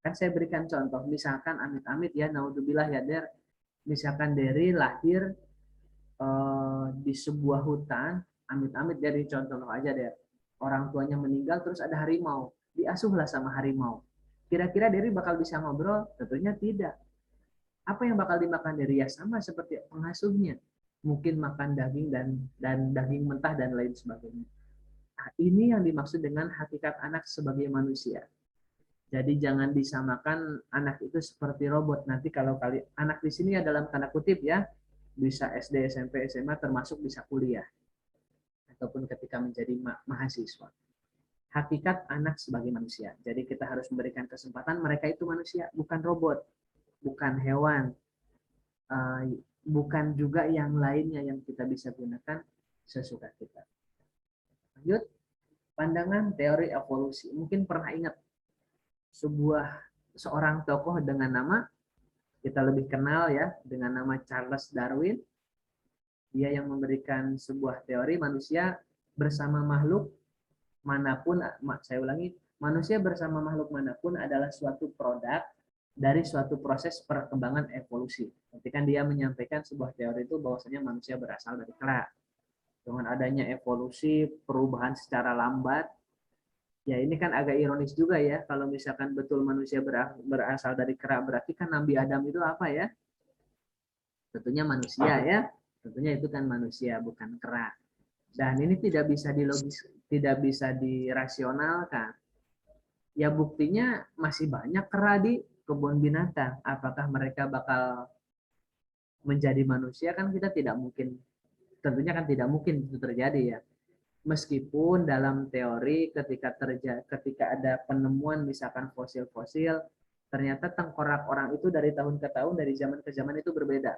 Kan saya berikan contoh, misalkan amit-amit ya, naudzubillah ya Der, misalkan dari lahir di sebuah hutan, amit-amit dari contoh aja Der, orang tuanya meninggal terus ada harimau, diasuhlah sama harimau. Kira-kira Dery bakal bisa ngobrol? Tentunya tidak. Apa yang bakal dimakan Dery? Ya sama seperti pengasuhnya. Mungkin makan daging dan daging mentah dan lain sebagainya. Nah, ini yang dimaksud dengan hakikat anak sebagai manusia. Jadi jangan disamakan anak itu seperti robot. Nanti kalau anak di sini ya dalam tanda kutip ya, bisa SD, SMP, SMA, termasuk bisa kuliah. Ataupun ketika menjadi mahasiswa. Hakikat anak sebagai manusia. Jadi kita harus memberikan kesempatan mereka itu manusia, bukan robot, bukan hewan, bukan juga yang lainnya yang kita bisa gunakan sesuka kita. Lanjut, pandangan teori evolusi. Mungkin pernah ingat seorang tokoh dengan nama, kita lebih kenal ya, dengan nama Charles Darwin. Dia yang memberikan sebuah teori manusia bersama makhluk manapun, saya ulangi, manusia bersama makhluk manapun adalah suatu produk dari suatu proses perkembangan evolusi. Nanti kan dia menyampaikan sebuah teori itu bahwasanya manusia berasal dari kera. Dengan adanya evolusi, perubahan secara lambat, ya ini kan agak ironis juga ya, kalau misalkan betul manusia berasal dari kera, berarti kan Nabi Adam itu apa ya? Tentunya manusia ya, tentunya itu kan manusia, bukan kera. Dan ini tidak bisa dirasionalkan. Ya buktinya masih banyak kera di kebun binatang. Apakah mereka bakal menjadi manusia? Kan kita tidak mungkin, tentunya kan tidak mungkin itu terjadi ya. Meskipun dalam teori ketika ada penemuan misalkan fosil-fosil, ternyata tengkorak orang itu dari tahun ke tahun, dari zaman ke zaman itu berbeda.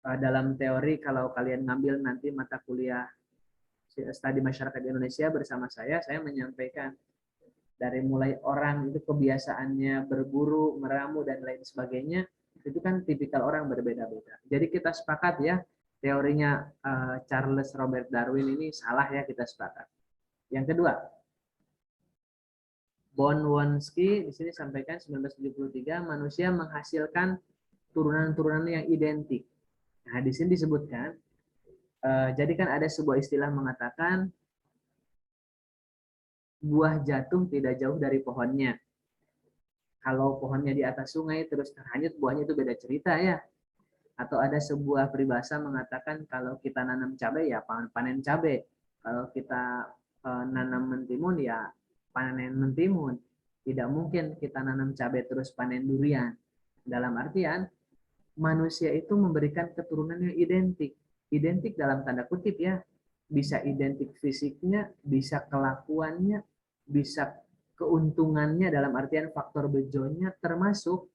Dalam teori kalau kalian ngambil nanti mata kuliah studi masyarakat Indonesia bersama saya menyampaikan dari mulai orang itu kebiasaannya berburu, meramu dan lain sebagainya, itu kan tipikal orang berbeda-beda. Jadi kita sepakat ya, teorinya Charles Robert Darwin ini salah ya, kita sepakat. Yang kedua, Bonwonski di sini sampaikan 1973 manusia menghasilkan turunan-turunan yang identik. Nah, di sini disebutkan jadi kan ada sebuah istilah mengatakan buah jatuh tidak jauh dari pohonnya. Kalau pohonnya di atas sungai terus terhanyut, buahnya itu beda cerita ya. Atau ada sebuah peribahasa mengatakan kalau kita nanam cabai ya panen cabai. Kalau kita nanam mentimun ya panen mentimun. Tidak mungkin kita nanam cabai terus panen durian. Dalam artian manusia itu memberikan keturunan yang identik. Identik dalam tanda kutip ya, bisa identik fisiknya, bisa kelakuannya, bisa keuntungannya dalam artian faktor bejonya, termasuk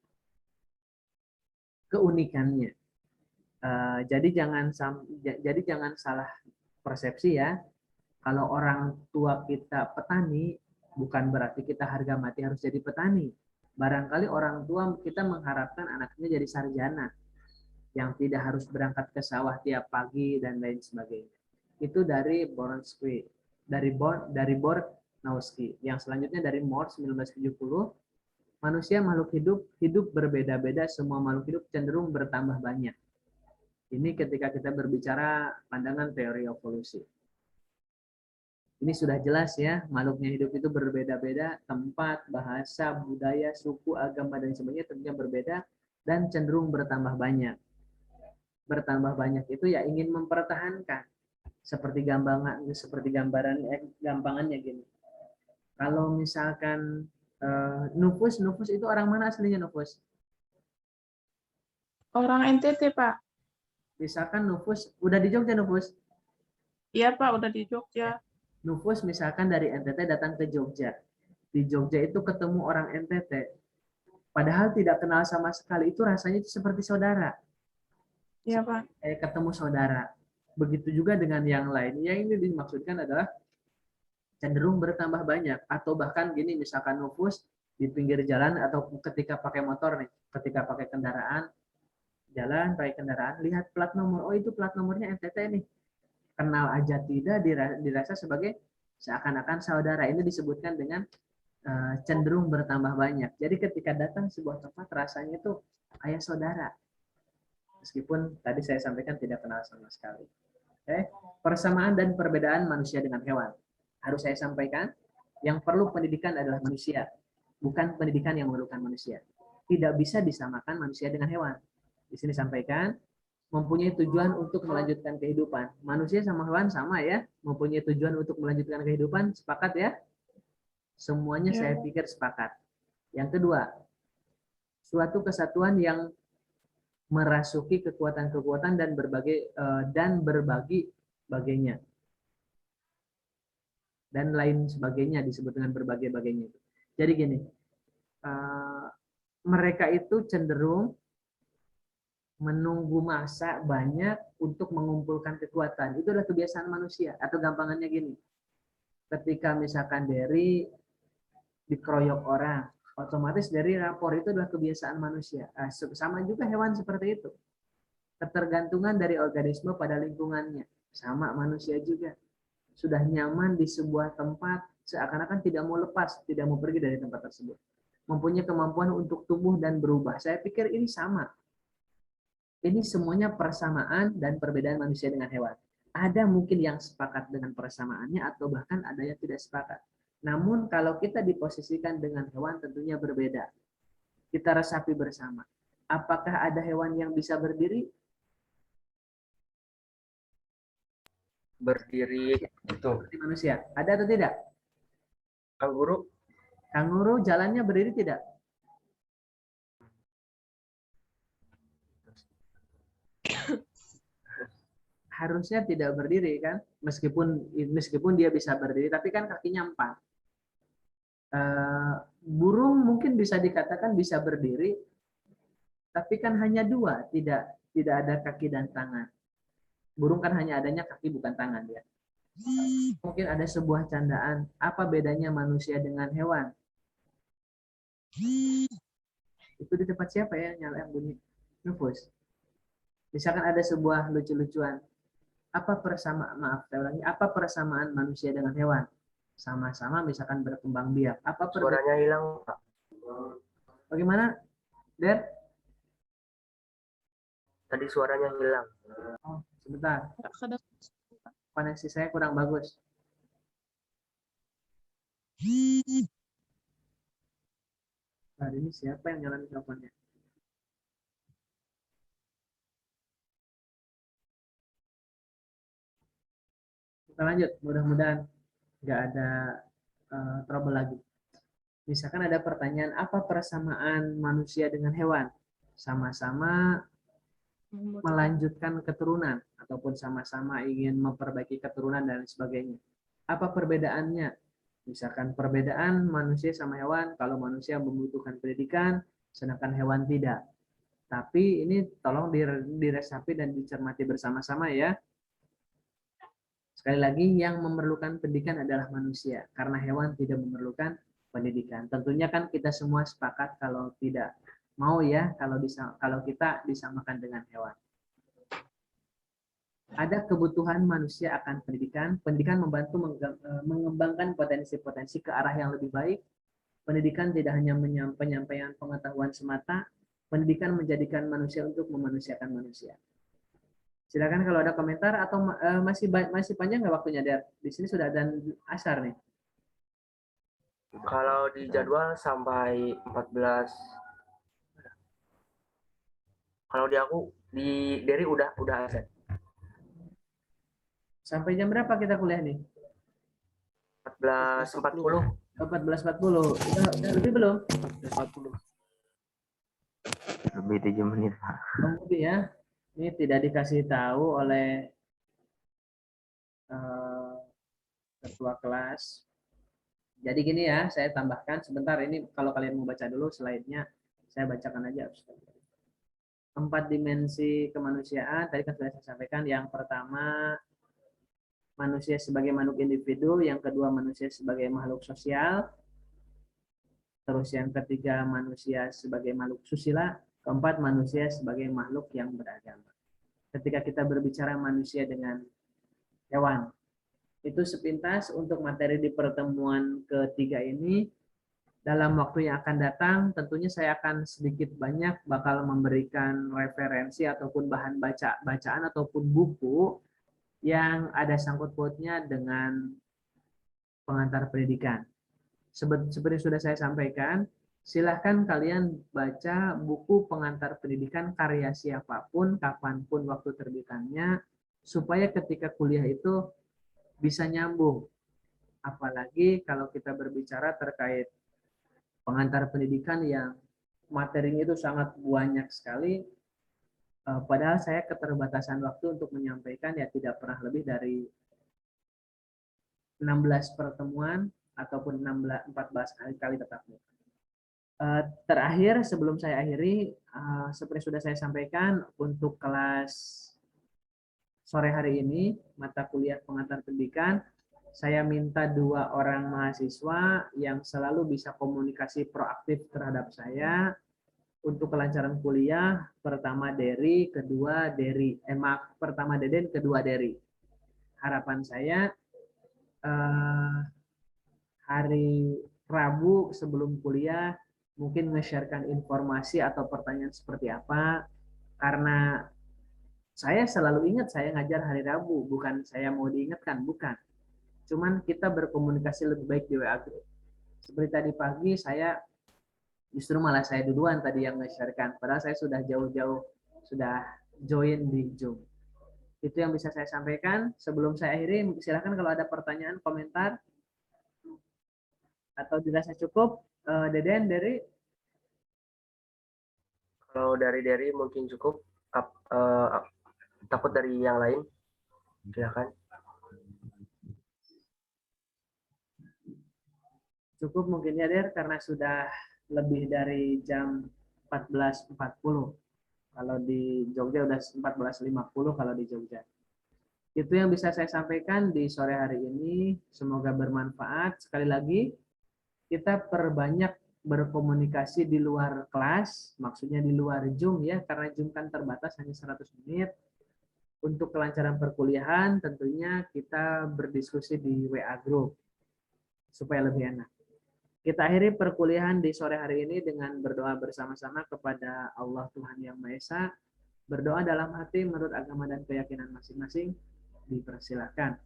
keunikannya. Jadi jangan salah persepsi ya. Kalau orang tua kita petani, bukan berarti kita harga mati harus jadi petani. Barangkali orang tua kita mengharapkan anaknya jadi sarjana, yang tidak harus berangkat ke sawah tiap pagi dan lain sebagainya. Itu dari Bornowski, dari Bornowski. Yang selanjutnya dari Morse 1970, manusia makhluk hidup berbeda-beda, semua makhluk hidup cenderung bertambah banyak. Ini ketika kita berbicara pandangan teori evolusi. Ini sudah jelas ya, makhluknya hidup itu berbeda-beda, tempat, bahasa, budaya, suku, agama dan sebagainya tentunya berbeda dan cenderung bertambah banyak. Bertambah banyak itu ya ingin mempertahankan, seperti gampangannya gini. Kalau misalkan Nufus itu orang mana aslinya Nufus? Orang NTT, Pak. Misalkan Nufus udah di Jogja Nufus? Iya, Pak, udah di Jogja. Nufus misalkan dari NTT datang ke Jogja. Di Jogja itu ketemu orang NTT. Padahal tidak kenal sama sekali, itu rasanya itu seperti saudara. Iya, Pak. Kayak ketemu saudara. Begitu juga dengan yang lain. Yang ini dimaksudkan adalah cenderung bertambah banyak. Atau bahkan gini, misalkan Nufus di pinggir jalan atau ketika pakai motor nih, ketika pakai kendaraan, jalan pakai kendaraan, lihat plat nomor, oh itu plat nomornya NTT nih. Kenal aja tidak, dirasa sebagai seakan-akan saudara. Ini disebutkan dengan cenderung bertambah banyak. Jadi ketika datang sebuah tempat, rasanya itu kayak saudara. Meskipun tadi saya sampaikan tidak kenal sama sekali. Oke. Persamaan dan perbedaan manusia dengan hewan. Harus saya sampaikan, yang perlu pendidikan adalah manusia, bukan pendidikan yang memerlukan manusia. Tidak bisa disamakan manusia dengan hewan. Di sini sampaikan, mempunyai tujuan untuk melanjutkan kehidupan. Manusia sama hewan sama ya, mempunyai tujuan untuk melanjutkan kehidupan, sepakat ya? Semuanya Ya. saya pikir sepakat. Yang kedua, suatu kesatuan yang merasuki kekuatan-kekuatan dan berbagi bagainya. Dan lain sebagainya disebut dengan berbagai bagainya. Jadi gini, mereka itu cenderung menunggu masa banyak untuk mengumpulkan kekuatan. Itu adalah kebiasaan manusia. Atau gampangannya gini, ketika misalkan Derry dikeroyok orang, otomatis dari rapor itu adalah kebiasaan manusia. Sama juga hewan seperti itu. Ketergantungan dari organisme pada lingkungannya. Sama manusia juga. Sudah nyaman di sebuah tempat, seakan-akan tidak mau lepas, tidak mau pergi dari tempat tersebut. Mempunyai kemampuan untuk tumbuh dan berubah. Saya pikir ini sama. Ini semuanya persamaan dan perbedaan manusia dengan hewan. Ada mungkin yang sepakat dengan persamaannya atau bahkan ada yang tidak sepakat. Namun kalau kita diposisikan dengan hewan tentunya berbeda. Kita resapi bersama. Apakah ada hewan yang bisa berdiri? Berdiri itu Seperti manusia. Ada atau tidak? kanguru. Kanguru jalannya berdiri tidak? Harusnya tidak berdiri kan, meskipun dia bisa berdiri, tapi kan kakinya 4. Burung mungkin bisa dikatakan bisa berdiri, tapi kan hanya 2, tidak ada kaki dan tangan. Burung kan hanya adanya kaki bukan tangan ya. Mungkin ada sebuah candaan, apa bedanya manusia dengan hewan? Itu di tempat siapa ya nyala yang bunyi? Nufus. Misalkan ada sebuah lucu-lucuan. Apa persamaan manusia dengan hewan? Sama-sama misalkan berkembang biak. Apa Suaranya hilang, Pak. Bagaimana, Der? Tadi suaranya hilang. Oh, sebentar. Koneksi saya kurang bagus. Nah, ini siapa yang nyalain mikrofonnya? Kita lanjut, mudah-mudahan nggak ada trouble lagi. Misalkan ada pertanyaan, apa persamaan manusia dengan hewan? Sama-sama melanjutkan keturunan, ataupun sama-sama ingin memperbaiki keturunan dan sebagainya. Apa perbedaannya? Misalkan perbedaan manusia sama hewan, kalau manusia membutuhkan pendidikan, sedangkan hewan tidak. Tapi ini tolong diresapi dan dicermati bersama-sama ya. Sekali lagi, yang memerlukan pendidikan adalah manusia, karena hewan tidak memerlukan pendidikan. Tentunya kan kita semua sepakat kalau tidak mau ya, kalau kita disamakan dengan hewan. Ada kebutuhan manusia akan pendidikan. Pendidikan membantu mengembangkan potensi-potensi ke arah yang lebih baik. Pendidikan tidak hanya penyampaian pengetahuan semata, pendidikan menjadikan manusia untuk memanusiakan manusia. Silakan kalau ada komentar atau masih panjang nggak waktunya, Der? Di sini sudah ada asar nih. Kalau di jadwal sampai 14. Kalau di aku di Derry udah asar. Sampai jam berapa kita kuliah nih? 14.40. 14.40. Udah lebih belum? 14.40. Lebih 7 menit, Pak. Lebih ya. Ini tidak dikasih tahu oleh ketua kelas. Jadi gini ya, saya tambahkan sebentar ini kalau kalian mau baca dulu slide-nya, saya bacakan aja. 4 dimensi kemanusiaan, tadi kan sudah saya sampaikan. Yang pertama, manusia sebagai makhluk individu. Yang kedua, manusia sebagai makhluk sosial. Terus yang ketiga, manusia sebagai makhluk susila. Keempat, manusia sebagai makhluk yang beragama. Ketika kita berbicara manusia dengan hewan, itu sepintas untuk materi di pertemuan ketiga ini. Dalam waktu yang akan datang, tentunya saya akan sedikit banyak bakal memberikan referensi ataupun bahan bacaan ataupun buku yang ada sangkut pautnya dengan pengantar pendidikan. Seperti sudah saya sampaikan, silahkan kalian baca buku pengantar pendidikan karya siapapun, kapanpun waktu terbitannya, supaya ketika kuliah itu bisa nyambung. Apalagi kalau kita berbicara terkait pengantar pendidikan yang materinya itu sangat banyak sekali, padahal saya keterbatasan waktu untuk menyampaikan ya tidak pernah lebih dari 16 pertemuan ataupun 14 kali tatap muka. Terakhir, sebelum saya akhiri, seperti sudah saya sampaikan, untuk kelas sore hari ini, mata kuliah pengantar pendidikan, saya minta 2 orang mahasiswa yang selalu bisa komunikasi proaktif terhadap saya untuk kelancaran kuliah. Pertama Dery, kedua Dery. Pertama Deden, kedua Dery. Harapan saya hari Rabu sebelum kuliah mungkin nge-sharekan informasi atau pertanyaan seperti apa, karena saya selalu ingat saya ngajar hari Rabu, bukan saya mau diingatkan, bukan. Cuman kita berkomunikasi lebih baik di WA Group. Seperti tadi pagi saya justru malah saya duluan tadi yang nge-sharekan, padahal saya sudah jauh-jauh sudah join di Zoom. Itu yang bisa saya sampaikan. Sebelum saya akhiri, silakan kalau ada pertanyaan, komentar, atau dirasa cukup. Deden, Dery? Kalau dari mungkin cukup. Takut dari yang lain, silakan. Cukup mungkin ya, Der, karena sudah lebih dari jam 14.40. Kalau di Jogja udah 14.50 kalau di Jogja. Itu yang bisa saya sampaikan di sore hari ini. Semoga bermanfaat. Sekali lagi, kita perbanyak berkomunikasi di luar kelas, maksudnya di luar Zoom ya, karena Zoom kan terbatas hanya 100 menit. Untuk kelancaran perkuliahan tentunya kita berdiskusi di WA Group supaya lebih enak. Kita akhiri perkuliahan di sore hari ini dengan berdoa bersama-sama kepada Allah Tuhan Yang Maha Esa. Berdoa dalam hati menurut agama dan keyakinan masing-masing. Dipersilakan.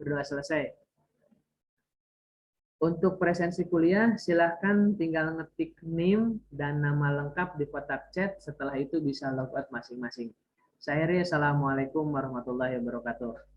Berdoa selesai. Untuk presensi kuliah, silahkan tinggal ngetik NIM dan nama lengkap di kotak chat. Setelah itu bisa logout masing-masing. Saya akhiri, Assalamualaikum warahmatullahi wabarakatuh.